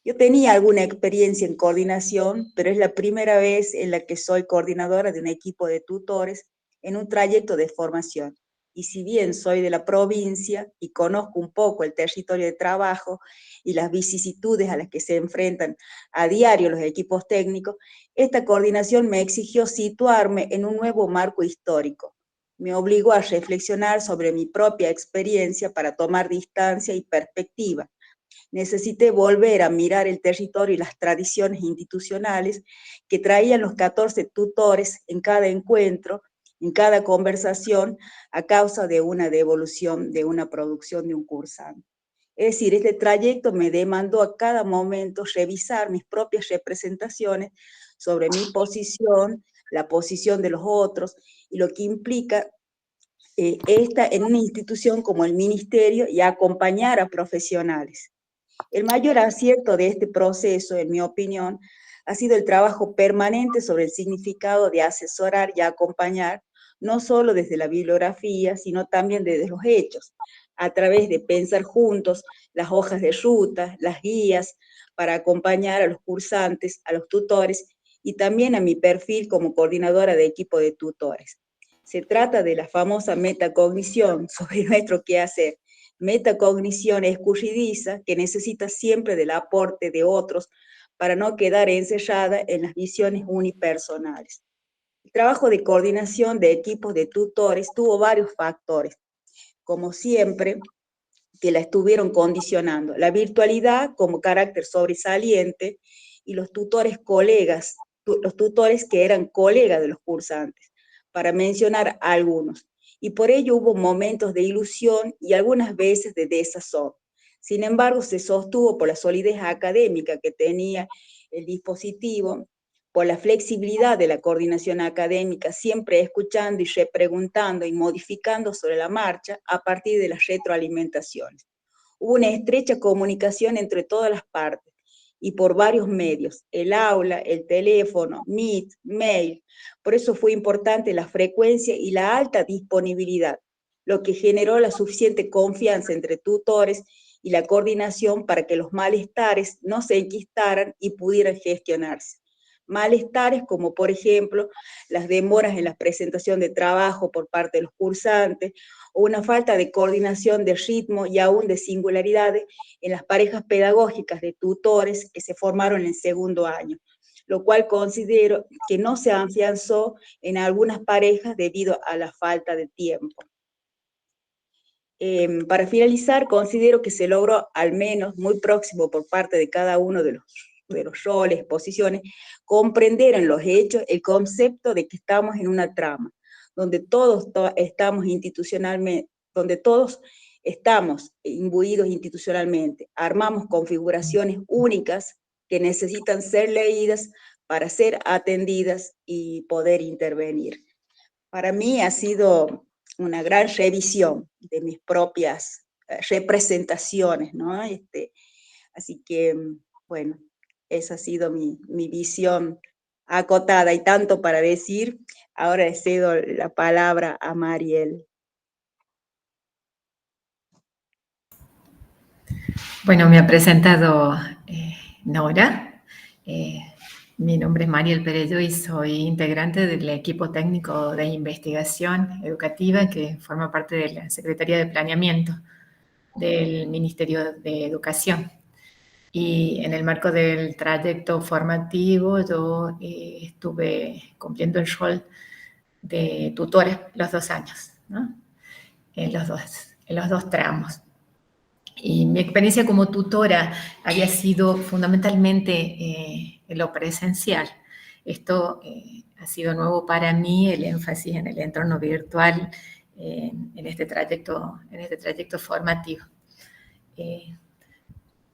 Yo tenía alguna experiencia en coordinación, pero es la primera vez en la que soy coordinadora de un equipo de tutores en un trayecto de formación. Y si bien soy de la provincia y conozco un poco el territorio de trabajo y las vicisitudes a las que se enfrentan a diario los equipos técnicos, esta coordinación me exigió situarme en un nuevo marco histórico. Me obligó a reflexionar sobre mi propia experiencia para tomar distancia y perspectiva. Necesité volver a mirar el territorio y las tradiciones institucionales que traían los 14 tutores en cada encuentro, en cada conversación, a causa de una devolución, de una producción de un cursante. Es decir, este trayecto me demandó a cada momento revisar mis propias representaciones sobre mi posición, la posición de los otros, y lo que implica esta en una institución como el ministerio y acompañar a profesionales. El mayor acierto de este proceso, en mi opinión, ha sido el trabajo permanente sobre el significado de asesorar y acompañar, no solo desde la bibliografía, sino también desde los hechos, a través de pensar juntos las hojas de ruta, las guías, para acompañar a los cursantes, a los tutores, y también a mi perfil como coordinadora de equipo de tutores. Se trata de la famosa metacognición sobre nuestro quehacer. Metacognición escurridiza que necesita siempre del aporte de otros para no quedar encerrada en las visiones unipersonales. El trabajo de coordinación de equipos de tutores tuvo varios factores, como siempre, que la estuvieron condicionando. La virtualidad como carácter sobresaliente y los tutores colegas, los tutores que eran colegas de los cursantes, para mencionar algunos. Y por ello hubo momentos de ilusión y algunas veces de desazón. Sin embargo, se sostuvo por la solidez académica que tenía el dispositivo, por la flexibilidad de la coordinación académica, siempre escuchando y repreguntando y modificando sobre la marcha a partir de las retroalimentaciones. Hubo una estrecha comunicación entre todas las partes y por varios medios, el aula, el teléfono, Meet, mail. Por eso fue importante la frecuencia y la alta disponibilidad, lo que generó la suficiente confianza entre tutores y la coordinación para que los malestares no se enquistaran y pudieran gestionarse. Malestares como, por ejemplo, las demoras en la presentación de trabajo por parte de los cursantes, o una falta de coordinación de ritmo y aún de singularidades en las parejas pedagógicas de tutores que se formaron en el segundo año, lo cual considero que no se afianzó en algunas parejas debido a la falta de tiempo. Para finalizar, considero que se logró al menos muy próximo por parte de cada uno de los roles, posiciones, comprender en los hechos el concepto de que estamos en una trama, donde todos estamos institucionalmente, donde todos estamos imbuidos institucionalmente, armamos configuraciones únicas que necesitan ser leídas para ser atendidas y poder intervenir. Para mí ha sido una gran revisión de mis propias representaciones, ¿no? Así que, bueno, esa ha sido mi visión acotada y tanto para decir. Ahora le cedo la palabra a Mariel. Bueno, me ha presentado Nora. Mi nombre es Mariel Perello y soy integrante del equipo técnico de investigación educativa que forma parte de la Secretaría de Planeamiento del Ministerio de Educación. Y en el marco del trayecto formativo yo estuve cumpliendo el rol de tutora los 2 años, ¿no? en los dos tramos. Y mi experiencia como tutora había sido fundamentalmente en lo presencial. Esto ha sido nuevo para mí, el énfasis en el entorno virtual en este trayecto formativo.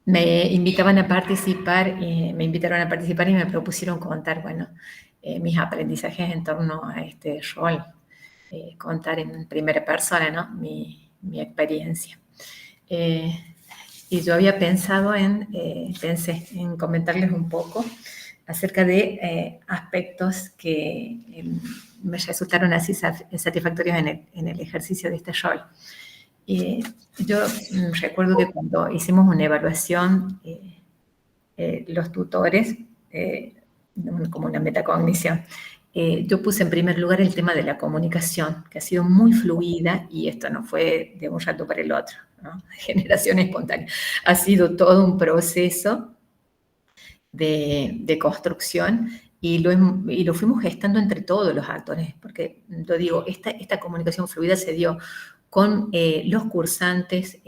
Me invitaron a participar y me propusieron contar, bueno, mis aprendizajes en torno a este rol, contar en primera persona, ¿no? mi experiencia. Y yo había pensado pensé en comentarles un poco acerca de aspectos que me resultaron así satisfactorios en el ejercicio de este rol. Yo recuerdo que cuando hicimos una evaluación, los tutores, como una metacognición, yo puse en primer lugar el tema de la comunicación, que ha sido muy fluida, y esto no fue de un rato para el otro, ¿no? Generación espontánea. Ha sido todo un proceso de construcción, y lo fuimos gestando entre todos los actores, porque yo digo, esta comunicación fluida se dio con los cursantes,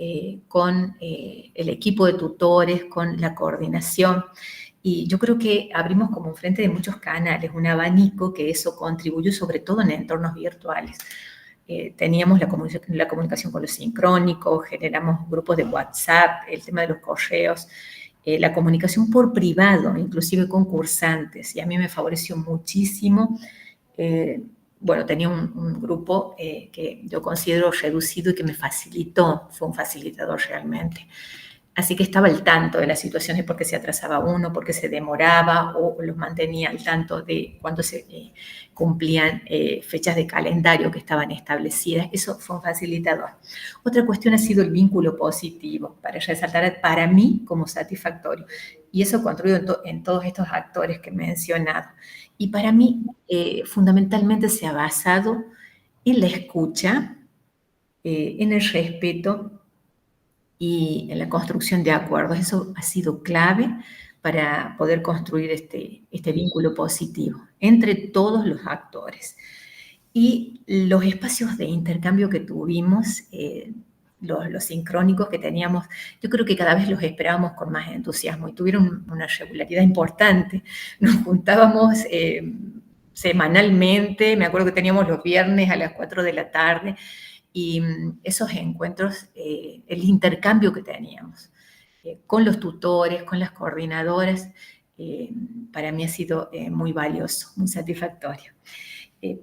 con el equipo de tutores, con la coordinación. Y yo creo que abrimos como un frente de muchos canales, un abanico, que eso contribuyó sobre todo en entornos virtuales. Teníamos la comunicación con los sincrónicos, generamos grupos de WhatsApp, el tema de los correos, la comunicación por privado, inclusive con cursantes, y a mí me favoreció muchísimo. Bueno, tenía un grupo que yo considero reducido y que me facilitó, fue un facilitador realmente. Así que estaba al tanto de las situaciones, porque se atrasaba uno, porque se demoraba, o los mantenía al tanto de cuando se cumplían fechas de calendario que estaban establecidas. Eso fue un facilitador. Otra cuestión ha sido el vínculo positivo, para resaltar para mí como satisfactorio. Y eso contribuye en todos estos actores que he mencionado. Y para mí, fundamentalmente, se ha basado en la escucha, en el respeto y en la construcción de acuerdos. Eso ha sido clave para poder construir este vínculo positivo entre todos los actores. Y los espacios de intercambio que tuvimos, los sincrónicos que teníamos, yo creo que cada vez los esperábamos con más entusiasmo, y tuvieron una regularidad importante. Nos juntábamos semanalmente, me acuerdo que teníamos los viernes a las 4 de la tarde, y esos encuentros, el intercambio que teníamos con los tutores, con las coordinadoras, para mí ha sido muy valioso, muy satisfactorio.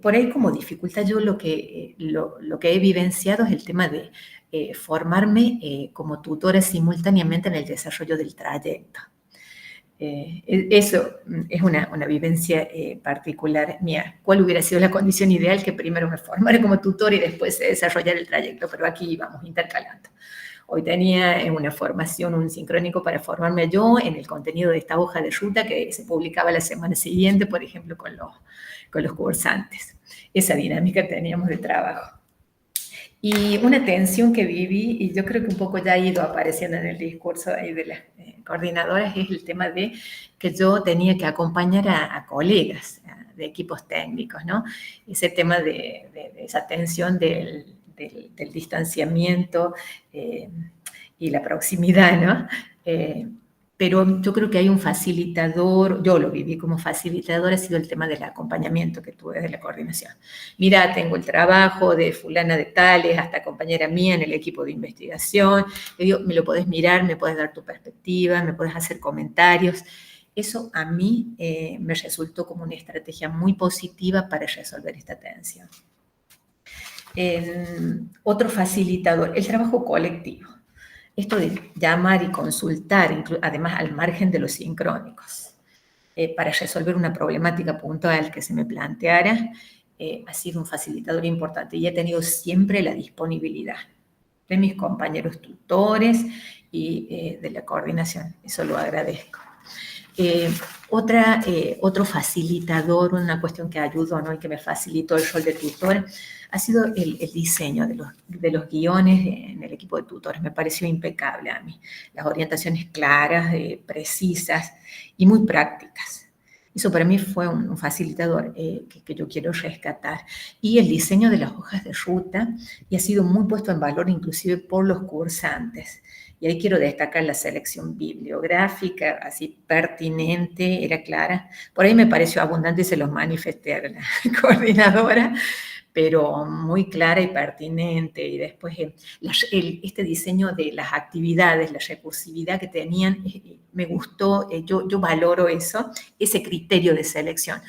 Por ahí, como dificultad, yo lo que he vivenciado es el tema de formarme como tutora simultáneamente en el desarrollo del trayecto. Eso es una vivencia particular mía. ¿Cuál hubiera sido la condición ideal? Que primero me formara como tutor y después desarrollar el trayecto, pero aquí íbamos intercalando. Hoy tenía una formación, un sincrónico para formarme yo en el contenido de esta hoja de ruta que se publicaba la semana siguiente, por ejemplo, con los cursantes. Esa dinámica teníamos de trabajo. Y una tensión que viví, y yo creo que un poco ya ha ido apareciendo en el discurso ahí de las coordinadoras, es el tema de que yo tenía que acompañar a colegas de equipos técnicos, ¿no? Ese tema de esa tensión del distanciamiento y la proximidad, ¿no? Pero yo creo que hay un facilitador, yo lo viví como facilitador, ha sido el tema del acompañamiento que tuve de la coordinación. Mira, tengo el trabajo de fulana de tales, hasta compañera mía en el equipo de investigación, le digo, me lo podés mirar, me podés dar tu perspectiva, me podés hacer comentarios. Eso a mí me resultó como una estrategia muy positiva para resolver esta tensión. Otro facilitador, el trabajo colectivo. Esto de llamar y consultar, además al margen de los sincrónicos, para resolver una problemática puntual que se me planteara, ha sido un facilitador importante, y he tenido siempre la disponibilidad de mis compañeros tutores y de la coordinación. Eso lo agradezco. Otro facilitador, una cuestión que ayudó, ¿no?, y que me facilitó el rol de tutor, ha sido el diseño de los guiones en el equipo de tutores. Me pareció impecable a mí. Las orientaciones claras, precisas y muy prácticas. Eso para mí fue un facilitador que yo quiero rescatar. Y el diseño de las hojas de ruta, y ha sido muy puesto en valor inclusive por los cursantes. Y ahí quiero destacar la selección bibliográfica, así pertinente, era clara. Por ahí me pareció abundante y se los manifesté a la coordinadora, pero muy clara y pertinente. Y después este diseño de las actividades, la recursividad que tenían, me gustó, yo valoro eso, ese criterio de selección.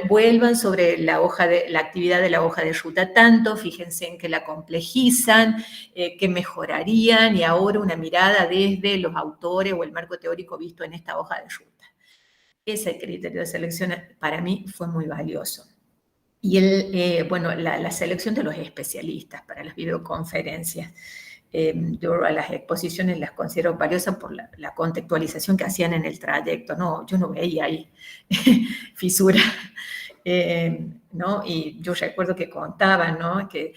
Vuelvan sobre la actividad de la hoja de ruta tanto, fíjense en que la complejizan, que mejorarían, y ahora una mirada desde los autores o el marco teórico visto en esta hoja de ruta. Ese criterio de selección para mí fue muy valioso. bueno, la selección de los especialistas para las videoconferencias. Yo a las exposiciones las considero valiosas por la contextualización que hacían en el trayecto, ¿no? Yo no veía ahí fisura, ¿no? Y yo recuerdo que contaban, ¿no? Que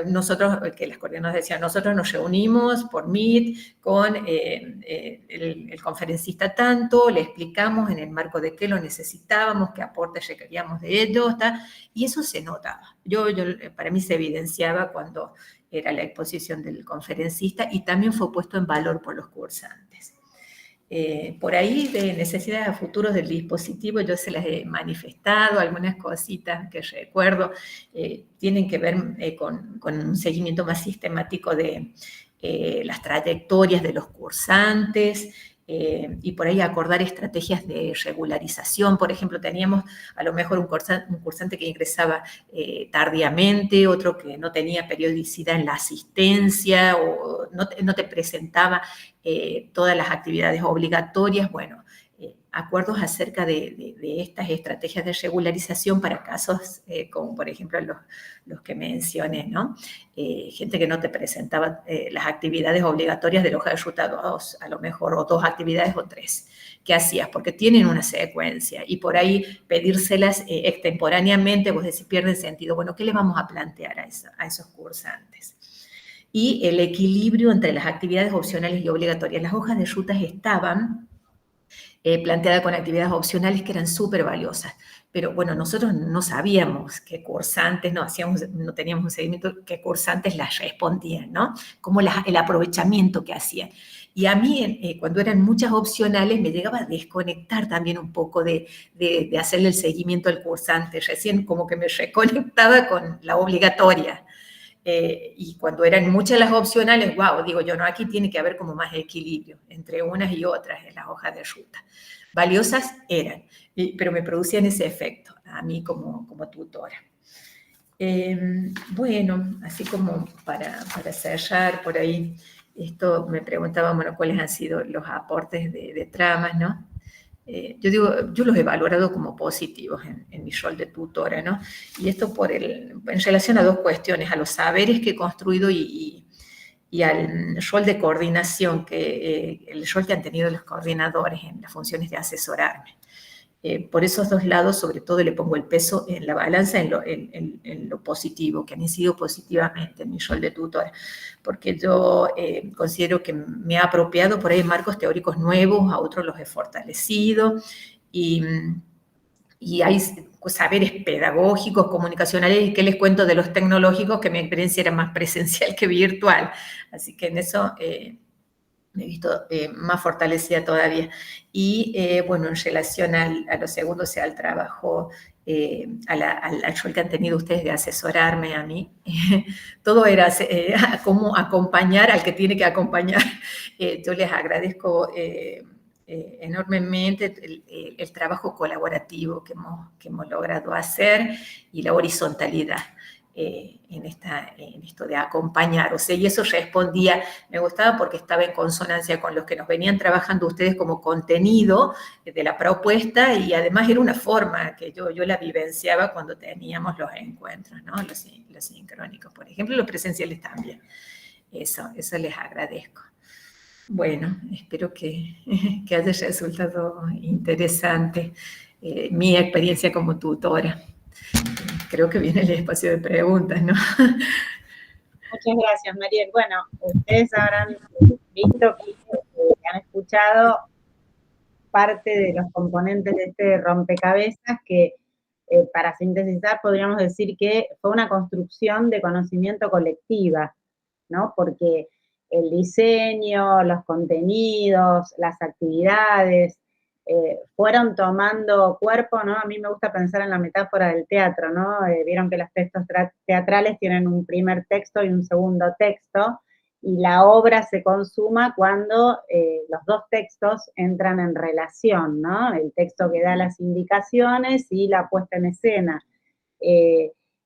nosotros, que las coordinadoras decían, nosotros nos reunimos por Meet con el conferencista tanto, le explicamos en el marco de qué lo necesitábamos, qué aportes requeríamos de ellos, y eso se notaba. Para mí se evidenciaba cuando era la exposición del conferencista y también fue puesto en valor por los cursantes. Por ahí de necesidades a futuros del dispositivo yo se las he manifestado, algunas cositas que recuerdo tienen que ver con un seguimiento más sistemático de las trayectorias de los cursantes, y por ahí acordar estrategias de regularización. Por ejemplo, teníamos a lo mejor un cursante que ingresaba tardíamente, otro que no tenía periodicidad en la asistencia o no te presentaba todas las actividades obligatorias. Bueno, acuerdos acerca de estas estrategias de regularización para casos como por ejemplo los que mencioné, ¿no? Gente que no te presentaba las actividades obligatorias de la hoja de ruta 2, a lo mejor, o 2 actividades o 3. ¿Qué hacías? Porque tienen una secuencia y por ahí pedírselas extemporáneamente, vos decís, pierde sentido. Bueno, ¿qué le vamos a plantear a esos cursantes? Y el equilibrio entre las actividades opcionales y obligatorias. Las hojas de rutas estaban planteada con actividades opcionales que eran súper valiosas. Pero bueno, nosotros no sabíamos qué cursantes, no teníamos un seguimiento, qué cursantes las respondían, ¿no? Como el aprovechamiento que hacían. Y a mí, cuando eran muchas opcionales, me llegaba a desconectar también un poco de hacerle el seguimiento al cursante. Recién como que me reconectaba con la obligatoria. Y cuando eran muchas las opcionales, wow, digo yo, no, aquí tiene que haber como más equilibrio entre unas y otras en las hojas de ruta. Valiosas eran, pero me producían ese efecto a mí como tutora. Bueno, así como para cerrar por ahí, esto me preguntaban, bueno, cuáles han sido los aportes de tramas, ¿no? Yo los he valorado como positivos en mi rol de tutora, ¿no? Y esto en relación a 2 cuestiones, a los saberes que he construido y al rol de coordinación, el rol que han tenido los coordinadores en las funciones de asesorarme. Por esos 2 lados, sobre todo, le pongo el peso en la balanza, en lo positivo, que han incidido positivamente en mi rol de tutora, porque yo considero que me ha apropiado por ahí marcos teóricos nuevos, a otros los he fortalecido, y hay saberes pedagógicos, comunicacionales, y qué les cuento de los tecnológicos, que mi experiencia era más presencial que virtual, así que en eso me he visto más fortalecida todavía. Y bueno, en relación a lo segundo, o sea, al trabajo, al rol que han tenido ustedes de asesorarme a mí, todo era cómo acompañar al que tiene que acompañar. Yo les agradezco enormemente el trabajo colaborativo que hemos logrado hacer y la horizontalidad. En esto de acompañar, o sea, y eso respondía, me gustaba porque estaba en consonancia con los que nos venían trabajando ustedes como contenido de la propuesta, y además era una forma que yo la vivenciaba cuando teníamos los encuentros, ¿no? Los sincrónicos, por ejemplo, los presenciales también. Eso les agradezco. Bueno, espero que haya resultado interesante mi experiencia como tutora. Creo que viene el espacio de preguntas, ¿no? Muchas gracias, Mariel. Bueno, ustedes habrán visto que han escuchado parte de los componentes de este rompecabezas que, para sintetizar, podríamos decir que fue una construcción de conocimiento colectiva, ¿no? Porque el diseño, los contenidos, las actividades, fueron tomando cuerpo, ¿no? A mí me gusta pensar en la metáfora del teatro, ¿no? Vieron que los textos teatrales tienen un primer texto y un segundo texto, y la obra se consuma cuando los 2 textos entran en relación, ¿no? El texto que da las indicaciones y la puesta en escena.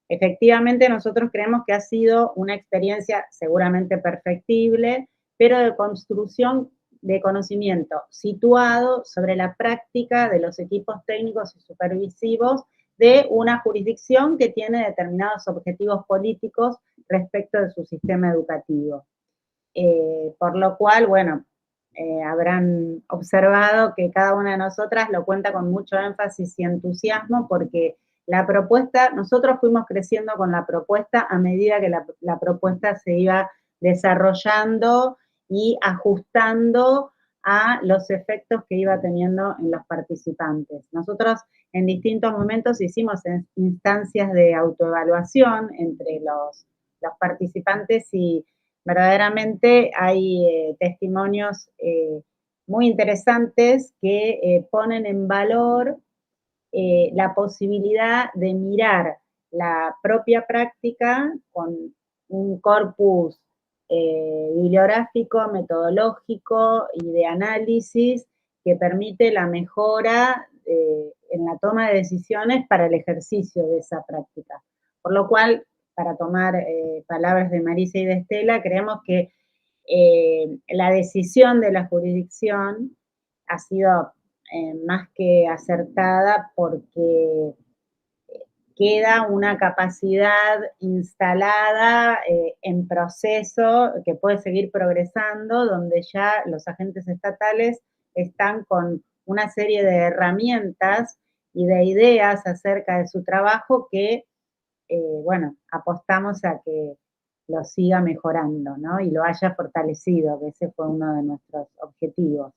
Efectivamente, nosotros creemos que ha sido una experiencia seguramente perfectible, pero de construcción de conocimiento situado sobre la práctica de los equipos técnicos y supervisivos de una jurisdicción que tiene determinados objetivos políticos respecto de su sistema educativo. Por lo cual, bueno, habrán observado que cada una de nosotras lo cuenta con mucho énfasis y entusiasmo, porque la propuesta, nosotros fuimos creciendo con la propuesta a medida que la propuesta se iba desarrollando y ajustando a los efectos que iba teniendo en los participantes. Nosotros en distintos momentos hicimos instancias de autoevaluación entre los participantes y verdaderamente hay testimonios muy interesantes que ponen en valor la posibilidad de mirar la propia práctica con un corpus bibliográfico, metodológico y de análisis que permite la mejora en la toma de decisiones para el ejercicio de esa práctica. Por lo cual, para tomar palabras de Marisa y de Estela, creemos que la decisión de la jurisdicción ha sido más que acertada porque queda una capacidad instalada en proceso que puede seguir progresando, donde ya los agentes estatales están con una serie de herramientas y de ideas acerca de su trabajo que, bueno, apostamos a que lo siga mejorando, ¿no? Y lo haya fortalecido, que ese fue uno de nuestros objetivos,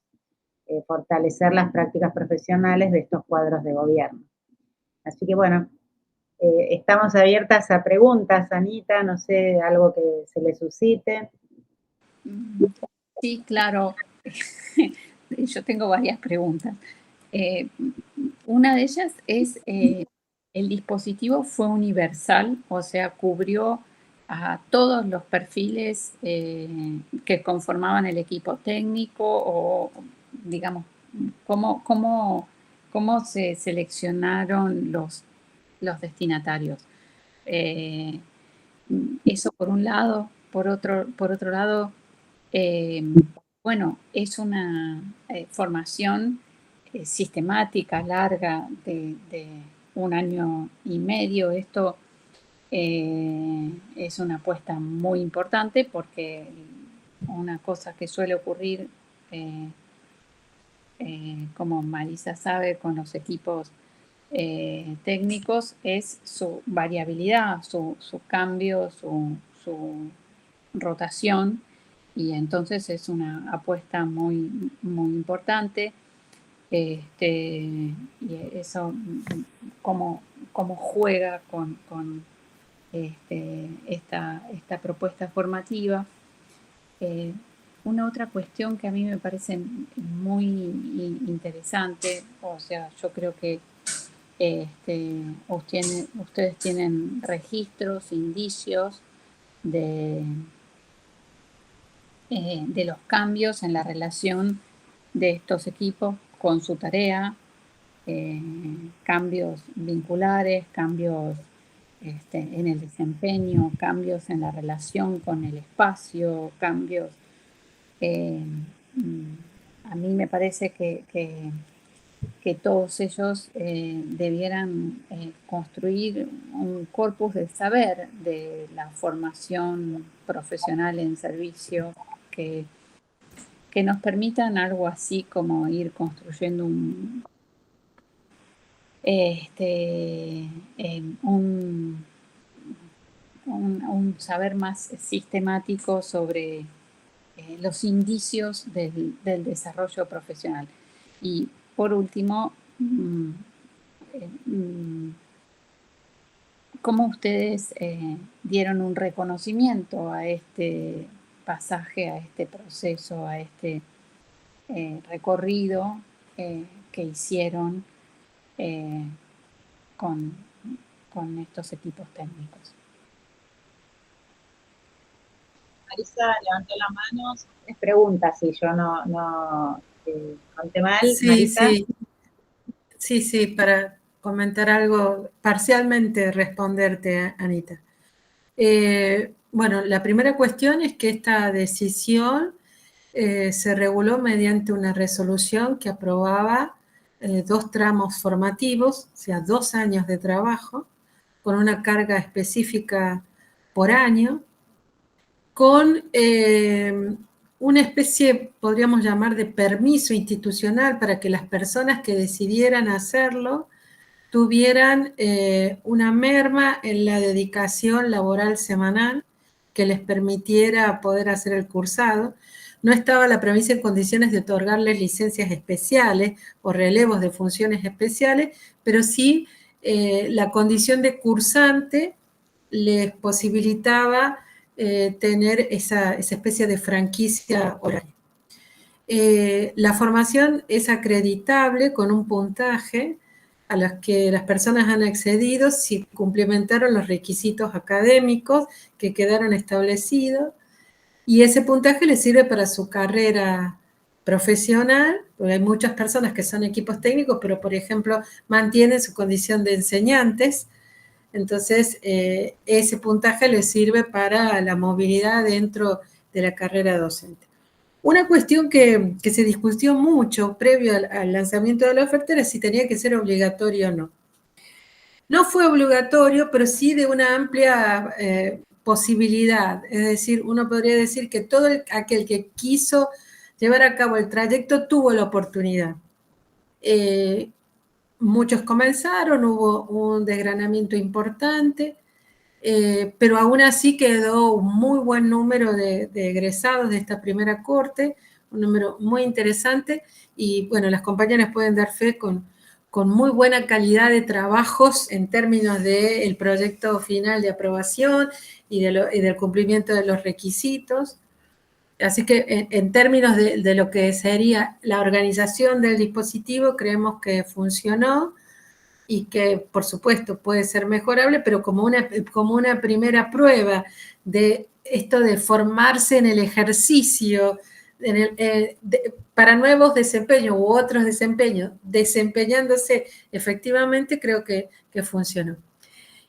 fortalecer las prácticas profesionales de estos cuadros de gobierno. Así que, bueno, estamos abiertas a preguntas, Anita, no sé, algo que se le suscite. Sí, claro. Yo tengo varias preguntas. Una de ellas es, ¿el dispositivo fue universal? O sea, ¿cubrió a todos los perfiles que conformaban el equipo técnico? O, digamos, ¿cómo se seleccionaron los destinatarios? Eso por un lado. Por otro lado, bueno, es una formación sistemática, larga, de 1 año y medio. Esto es una apuesta muy importante porque una cosa que suele ocurrir, como Marisa sabe, con los equipos técnicos, es su variabilidad, su cambio, su rotación, y entonces es una apuesta muy, muy importante. Y eso, cómo juega con esta propuesta formativa. Una otra cuestión que a mí me parece muy interesante, o sea, yo creo que ustedes tienen registros, indicios de los cambios en la relación de estos equipos con su tarea, cambios vinculares, cambios en el desempeño, cambios en la relación con el espacio, cambios. A mí me parece que todos ellos debieran construir un corpus de saber de la formación profesional en servicio que nos permitan algo así como ir construyendo un saber más sistemático sobre los indicios del desarrollo profesional. Y por último, ¿cómo ustedes dieron un reconocimiento a este pasaje, a este proceso, a este recorrido que hicieron con estos equipos técnicos? Marisa levantó la mano, es pregunta, si yo no conté mal. Sí, Marisa. Sí, para comentar algo, parcialmente responderte, Anita. Bueno, la primera cuestión es que esta decisión se reguló mediante una resolución que aprobaba 2 tramos formativos, o sea, 2 años de trabajo, con una carga específica por año, con una especie, podríamos llamar, de permiso institucional para que las personas que decidieran hacerlo tuvieran una merma en la dedicación laboral semanal que les permitiera poder hacer el cursado. No estaba la premisa en condiciones de otorgarles licencias especiales o relevos de funciones especiales, pero sí la condición de cursante les posibilitaba tener esa especie de franquicia horaria. La formación es acreditable con un puntaje a los que las personas han accedido si cumplimentaron los requisitos académicos que quedaron establecidos, y ese puntaje les sirve para su carrera profesional, porque hay muchas personas que son equipos técnicos, pero por ejemplo mantienen su condición de enseñantes, entonces ese puntaje les sirve para la movilidad dentro de la carrera docente. Una cuestión que se discutió mucho previo al lanzamiento de la oferta era si tenía que ser obligatorio o no. No fue obligatorio, pero sí de una amplia posibilidad. Es decir, uno podría decir que todo aquel que quiso llevar a cabo el trayecto tuvo la oportunidad. Muchos comenzaron, hubo un desgranamiento importante, pero aún así quedó un muy buen número de egresados de esta primera corte, un número muy interesante, y bueno, las compañeras pueden dar fe con muy buena calidad de trabajos en términos del proyecto final de aprobación y del cumplimiento de los requisitos. Así que en términos de lo que sería la organización del dispositivo, creemos que funcionó y que, por supuesto, puede ser mejorable, pero como una primera prueba de esto de formarse en el ejercicio, para nuevos desempeños u otros desempeños, desempeñándose efectivamente, creo que funcionó.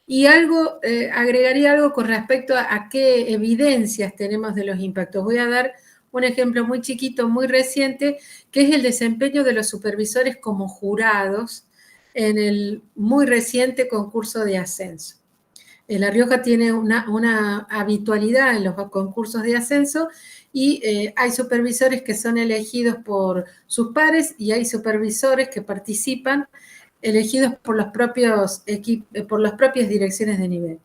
Y agregaría algo con respecto a qué evidencias tenemos de los impactos. Voy a dar un ejemplo muy chiquito, muy reciente, que es el desempeño de los supervisores como jurados en el muy reciente concurso de ascenso. La Rioja tiene una habitualidad en los concursos de ascenso y hay supervisores que son elegidos por sus pares y hay supervisores que participan elegidos por las propias direcciones de nivel.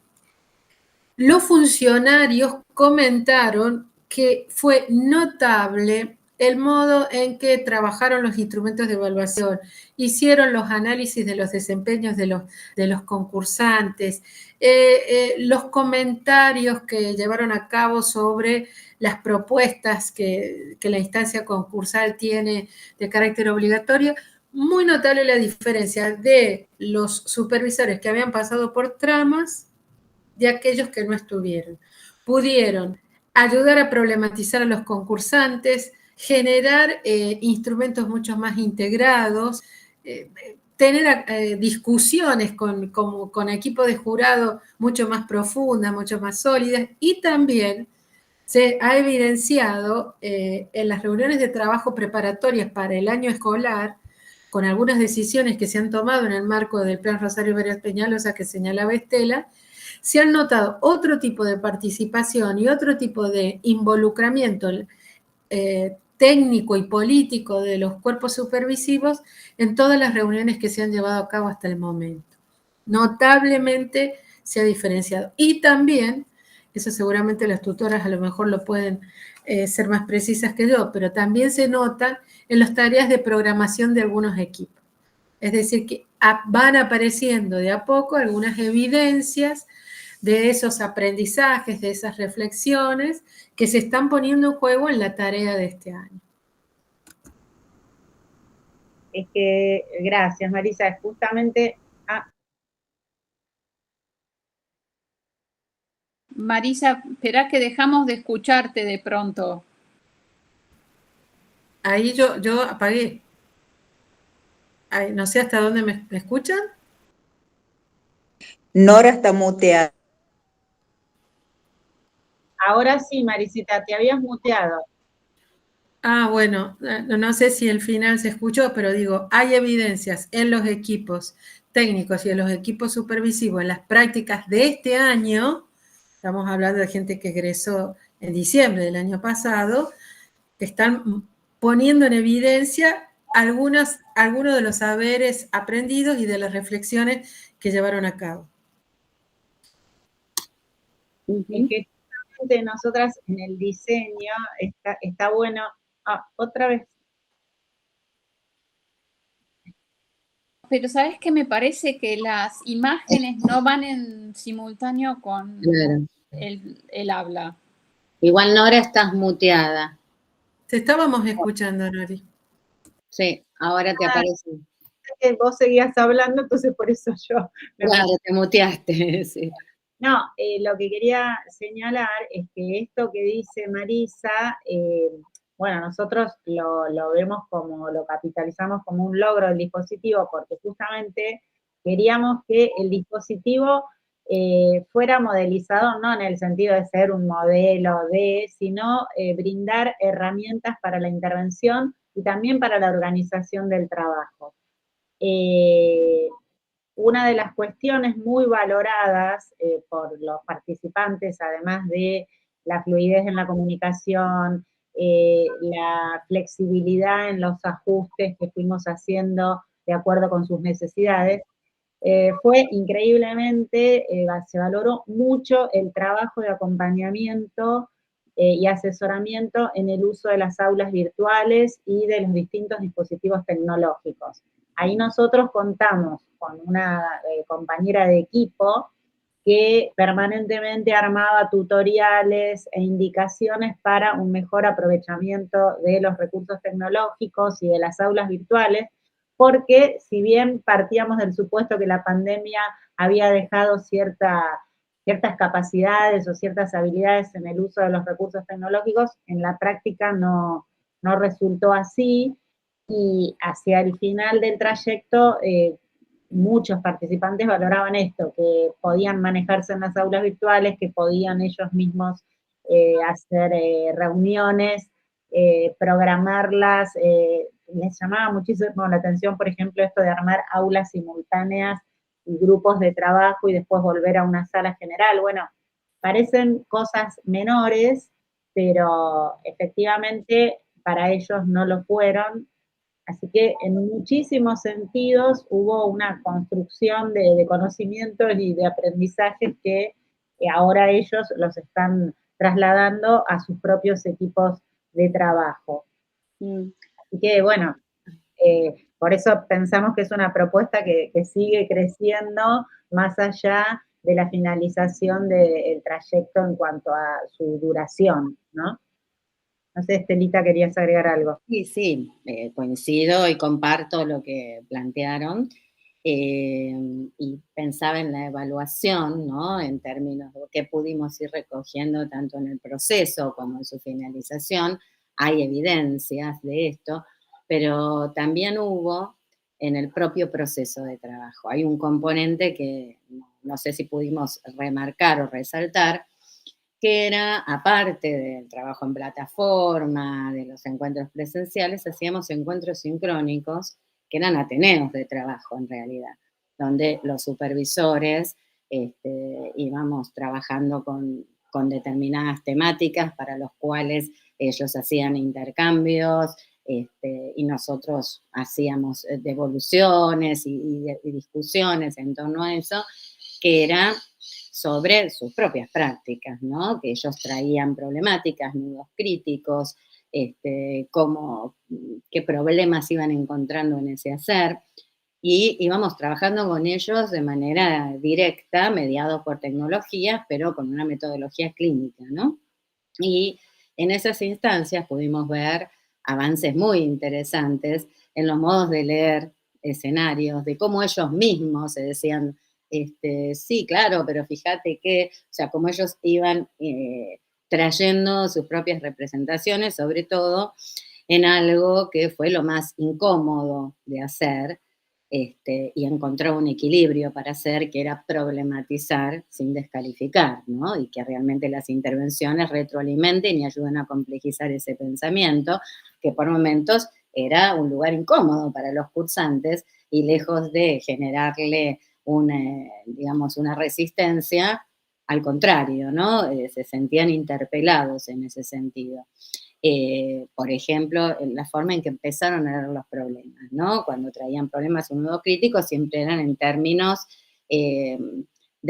Los funcionarios comentaron que fue notable el modo en que trabajaron los instrumentos de evaluación, hicieron los análisis de los desempeños de los concursantes, los comentarios que llevaron a cabo sobre las propuestas que la instancia concursal tiene de carácter obligatorio. Muy notable la diferencia de los supervisores que habían pasado por tramas de aquellos que no estuvieron. Pudieron ayudar a problematizar a los concursantes, generar instrumentos mucho más integrados, tener discusiones con equipo de jurado mucho más profundas, mucho más sólidas, y también se ha evidenciado en las reuniones de trabajo preparatorias para el año escolar, con algunas decisiones que se han tomado en el marco del Plan Rosario Varias Peñalosa que señalaba Estela, se han notado otro tipo de participación y otro tipo de involucramiento técnico y político de los cuerpos supervisivos en todas las reuniones que se han llevado a cabo hasta el momento. Notablemente se ha diferenciado. Y también, eso seguramente las tutoras a lo mejor lo pueden ser más precisas que yo, pero también se nota en las tareas de programación de algunos equipos. Es decir, que van apareciendo de a poco algunas evidencias de esos aprendizajes, de esas reflexiones que se están poniendo en juego en la tarea de este año. Es que, gracias Marisa, es justamente... Marisa, espera que dejamos de escucharte de pronto. Ahí yo apagué. Ay, no sé hasta dónde me escuchan. Nora está muteada. Ahora sí, Marisita, te habías muteado. Bueno, no sé si el final se escuchó, pero digo, hay evidencias en los equipos técnicos y en los equipos supervisivos en las prácticas de este año, estamos hablando de gente que egresó en diciembre del año pasado, que están poniendo en evidencia algunos de los saberes aprendidos y de las reflexiones que llevaron a cabo. Es que justamente nosotras en el diseño está bueno. Otra vez. Pero ¿sabes qué? Me parece que las imágenes no van en simultáneo con Claro. el habla. Igual, Nora, estás muteada. Te estábamos escuchando, Nori. Sí, ahora te aparece. Que vos seguías hablando, entonces por eso yo... Claro, te muteaste, sí. No, lo que quería señalar es que esto que dice Marisa, bueno, nosotros lo vemos como, lo capitalizamos como un logro del dispositivo, porque justamente queríamos que el dispositivo fuera modelizado, no en el sentido de ser un modelo sino brindar herramientas para la intervención y también para la organización del trabajo. Una de las cuestiones muy valoradas por los participantes, además de la fluidez en la comunicación, la flexibilidad en los ajustes que fuimos haciendo de acuerdo con sus necesidades, fue increíblemente, se valoró mucho el trabajo de acompañamiento y asesoramiento en el uso de las aulas virtuales y de los distintos dispositivos tecnológicos. Ahí nosotros contamos con una compañera de equipo que permanentemente armaba tutoriales e indicaciones para un mejor aprovechamiento de los recursos tecnológicos y de las aulas virtuales, porque si bien partíamos del supuesto que la pandemia había dejado ciertas capacidades o ciertas habilidades en el uso de los recursos tecnológicos, en la práctica no resultó así, y hacia el final del trayecto muchos participantes valoraban esto, que podían manejarse en las aulas virtuales, que podían ellos mismos hacer reuniones, programarlas, les llamaba muchísimo la atención, por ejemplo, esto de armar aulas simultáneas y grupos de trabajo y después volver a una sala general. Bueno, parecen cosas menores, pero efectivamente para ellos no lo fueron. Así que en muchísimos sentidos hubo una construcción de conocimientos y de aprendizajes que ahora ellos los están trasladando a sus propios equipos de trabajo. Así que bueno, por eso pensamos que es una propuesta que sigue creciendo más allá de la finalización del trayecto en cuanto a su duración, ¿no? No sé, Estelita, ¿querías agregar algo? Sí, coincido y comparto lo que plantearon. Y pensaba en la evaluación, ¿no? En términos de qué pudimos ir recogiendo tanto en el proceso como en su finalización. Hay evidencias de esto, pero también hubo en el propio proceso de trabajo. Hay un componente que no sé si pudimos remarcar o resaltar, que era, aparte del trabajo en plataforma, de los encuentros presenciales, hacíamos encuentros sincrónicos, que eran ateneos de trabajo en realidad, donde los supervisores íbamos trabajando con determinadas temáticas para los cuales ellos hacían intercambios y nosotros hacíamos devoluciones y discusiones en torno a eso, que era sobre sus propias prácticas, ¿no? Que ellos traían problemáticas, nudos críticos, qué problemas iban encontrando en ese hacer, y íbamos trabajando con ellos de manera directa, mediados por tecnologías, pero con una metodología clínica, ¿no? Y en esas instancias pudimos ver avances muy interesantes en los modos de leer escenarios, de cómo ellos mismos se decían, sí, claro, pero fíjate que, o sea, cómo ellos iban trayendo sus propias representaciones, sobre todo en algo que fue lo más incómodo de hacer, y encontró un equilibrio para hacer, que era problematizar sin descalificar, ¿no? Y que realmente las intervenciones retroalimenten y ayuden a complejizar ese pensamiento, que por momentos era un lugar incómodo para los cursantes y lejos de generarle digamos, una resistencia, al contrario, ¿no? Se sentían interpelados en ese sentido. Por ejemplo, la forma en que empezaron a ver los problemas, ¿no? Cuando traían problemas un nuevo crítico, siempre eran en términos de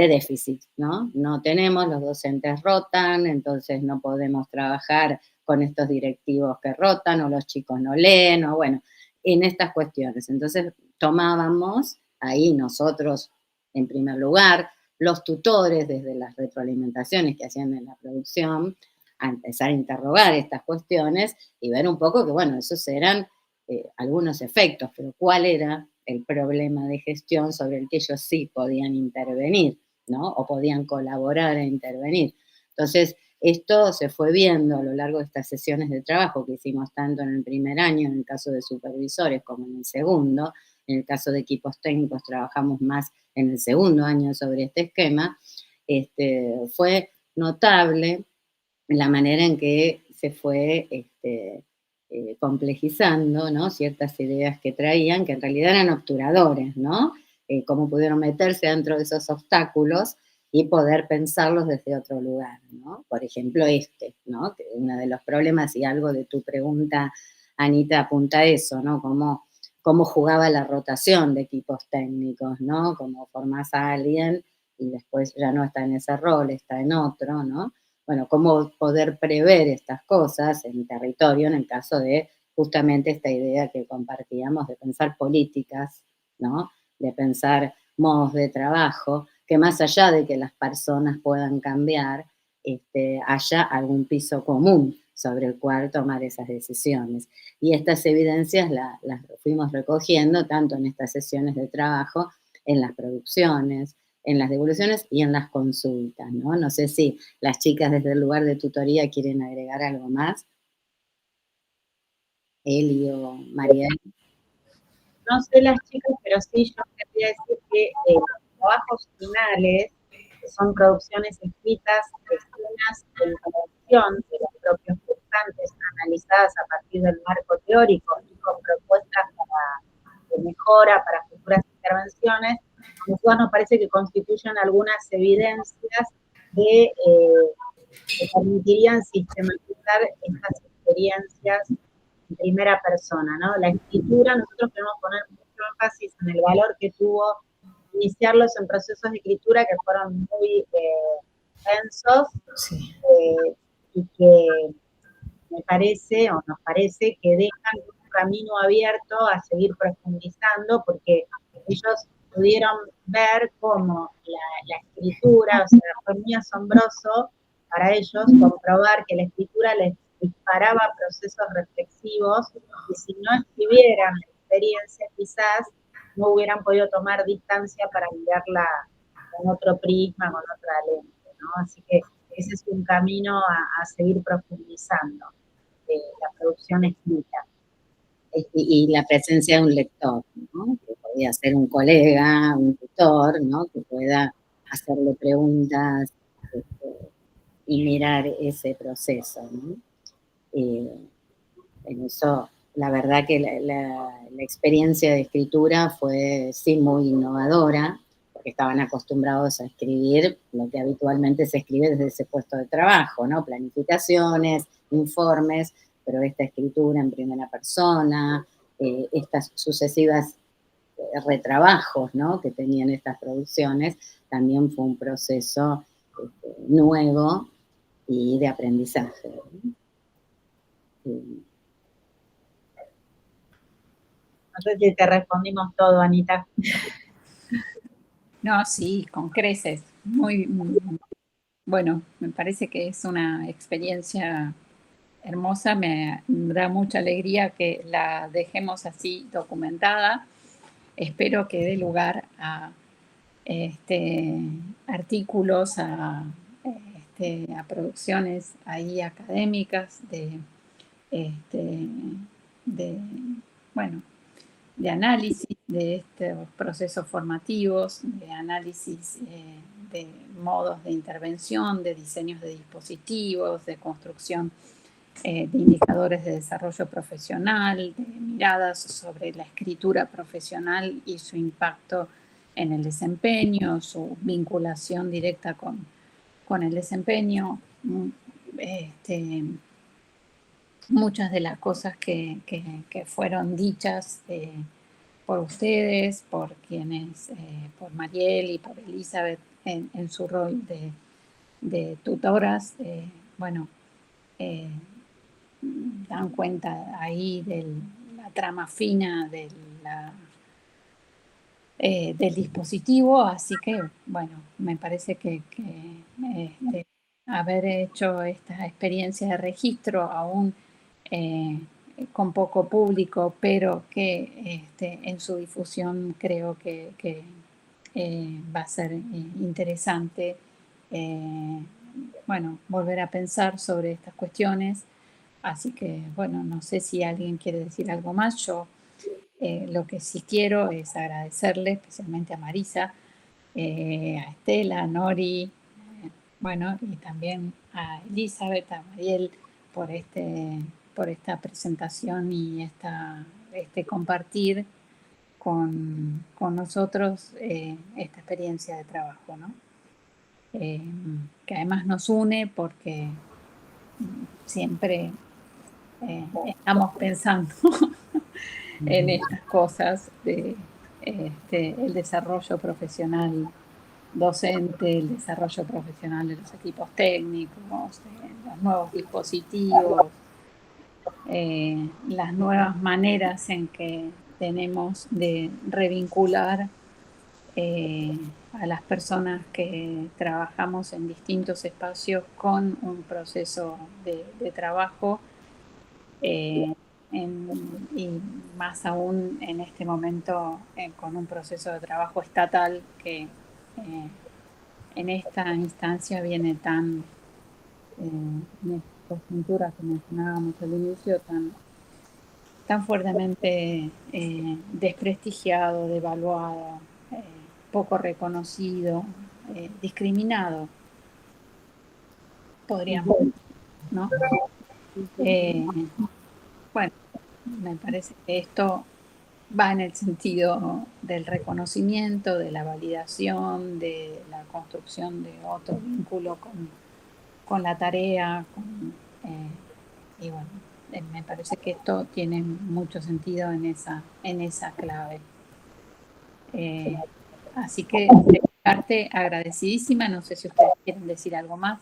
déficit, ¿no? No tenemos, los docentes rotan, entonces no podemos trabajar con estos directivos que rotan, o los chicos no leen, o bueno, en estas cuestiones. Entonces tomábamos ahí nosotros, en primer lugar, los tutores desde las retroalimentaciones que hacían en la producción, a empezar a interrogar estas cuestiones y ver un poco que, bueno, esos eran algunos efectos, pero cuál era el problema de gestión sobre el que ellos sí podían intervenir, ¿no? O podían colaborar e intervenir. Entonces, esto se fue viendo a lo largo de estas sesiones de trabajo que hicimos tanto en el primer año, en el caso de supervisores, como en el segundo. En el caso de equipos técnicos trabajamos más en el segundo año sobre este esquema. Fue notable la manera en que se fue complejizando, ¿no? Ciertas ideas que traían, que en realidad eran obturadores, ¿no? Cómo pudieron meterse dentro de esos obstáculos y poder pensarlos desde otro lugar, ¿no? Por ejemplo, ¿no? Que uno de los problemas, y algo de tu pregunta, Anita, apunta a eso, ¿no? Cómo jugaba la rotación de equipos técnicos, ¿no? Cómo formás a alguien y después ya no está en ese rol, está en otro, ¿no? Bueno, cómo poder prever estas cosas en territorio en el caso de justamente esta idea que compartíamos de pensar políticas, ¿no? De pensar modos de trabajo, que más allá de que las personas puedan cambiar, haya algún piso común sobre el cual tomar esas decisiones. Y estas evidencias las fuimos recogiendo tanto en estas sesiones de trabajo, en las producciones, en las devoluciones y en las consultas, ¿no? No sé si las chicas desde el lugar de tutoría quieren agregar algo más. Eli o Mariel. No sé las chicas, pero sí yo quería decir que los trabajos finales, que son producciones escritas, escenas de intervención de los propios cursantes, analizadas a partir del marco teórico y con propuestas de mejora para futuras intervenciones, a nosotros nos parece que constituyen algunas evidencias que permitirían sistematizar estas experiencias en primera persona, ¿no? La escritura, nosotros queremos poner mucho énfasis en el valor que tuvo iniciarlos en procesos de escritura que fueron muy densos, Sí. y que me parece, o nos parece, que dejan un camino abierto a seguir profundizando, porque ellos pudieron ver cómo la escritura, o sea, fue muy asombroso para ellos comprobar que la escritura les disparaba procesos reflexivos, y si no escribieran la experiencia, quizás no hubieran podido tomar distancia para mirarla con otro prisma, con otra lente, ¿no? Así que ese es un camino a seguir profundizando, la producción escrita. Y la presencia de un lector, ¿no? Que podía ser un colega, un tutor, ¿no? Que pueda hacerle preguntas y mirar ese proceso, ¿no? En eso, la verdad que la experiencia de escritura fue sí muy innovadora, porque estaban acostumbrados a escribir lo que habitualmente se escribe desde ese puesto de trabajo, ¿no? Planificaciones, informes, pero esta escritura en primera persona, estas sucesivas retrabajos, ¿no? Que tenían estas producciones, también fue un proceso nuevo y de aprendizaje, ¿no? No sé si te respondimos todo, Anita. No, sí, con creces. Muy, bueno, me parece que es una experiencia hermosa, me da mucha alegría que la dejemos así documentada. Espero que dé lugar a artículos, a producciones ahí académicas bueno, de análisis de estos procesos formativos, de análisis de modos de intervención, de diseños de dispositivos, de construcción de indicadores de desarrollo profesional, de miradas sobre la escritura profesional y su impacto en el desempeño, su vinculación directa con el desempeño. Muchas de las cosas que fueron dichas por ustedes, por quienes, por Mariel y por Elizabeth en su rol de tutoras, dan cuenta ahí de la trama fina del dispositivo, así que, bueno, me parece que haber hecho esta experiencia de registro aún con poco público, pero que en su difusión creo que va a ser interesante, volver a pensar sobre estas cuestiones. Así que, bueno, no sé si alguien quiere decir algo más. Yo lo que sí quiero es agradecerle especialmente a Marisa, a Estela, a Nori, y también a Elizabeth, a Mariel, por esta presentación y este compartir con nosotros esta experiencia de trabajo, ¿no? Que además nos une porque siempre estamos pensando en estas cosas de el desarrollo profesional docente, el desarrollo profesional de los equipos técnicos, los nuevos dispositivos, las nuevas maneras en que tenemos de revincular a las personas que trabajamos en distintos espacios con un proceso de trabajo, y más aún en este momento con un proceso de trabajo estatal que en esta instancia viene tan, en esta coyuntura que mencionábamos al inicio, tan fuertemente desprestigiado, devaluado, poco reconocido, discriminado, podríamos decir, ¿no? Me parece que esto va en el sentido del reconocimiento, de la validación, de la construcción de otro vínculo con la tarea, me parece que esto tiene mucho sentido en esa clave. Así que de mi parte, agradecidísima. No sé si ustedes quieren decir algo más.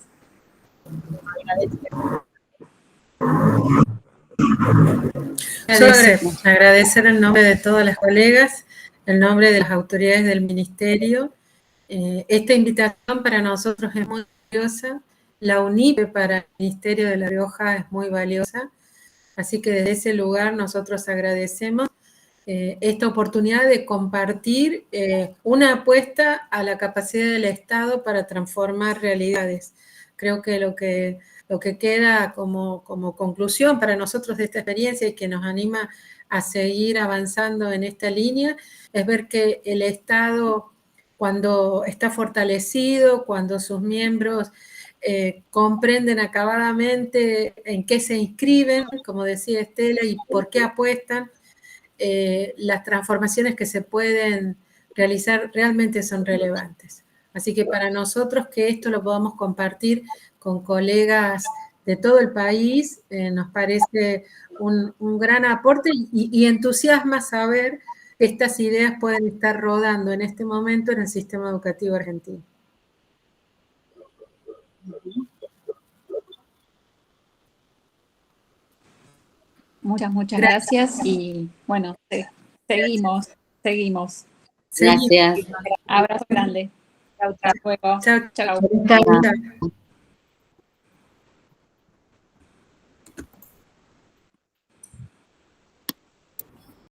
Solo agradecer en nombre de todas las colegas, en nombre de las autoridades del Ministerio. Esta invitación para nosotros es muy valiosa. La UNIPE para el Ministerio de La Rioja es muy valiosa. Así que desde ese lugar nosotros agradecemos esta oportunidad de compartir una apuesta a la capacidad del Estado para transformar realidades. Creo que lo que queda como conclusión para nosotros de esta experiencia y que nos anima a seguir avanzando en esta línea es ver que el Estado, cuando está fortalecido, cuando sus miembros comprenden acabadamente en qué se inscriben, como decía Estela, y por qué apuestan, las transformaciones que se pueden realizar realmente son relevantes. Así que para nosotros que esto lo podamos compartir con colegas de todo el país, nos parece un gran aporte y entusiasma saber que estas ideas pueden estar rodando en este momento en el sistema educativo argentino. Muchas gracias y bueno, seguimos. Gracias. Abrazo grande. Chau. Hasta luego. Chao. Chao. Chao.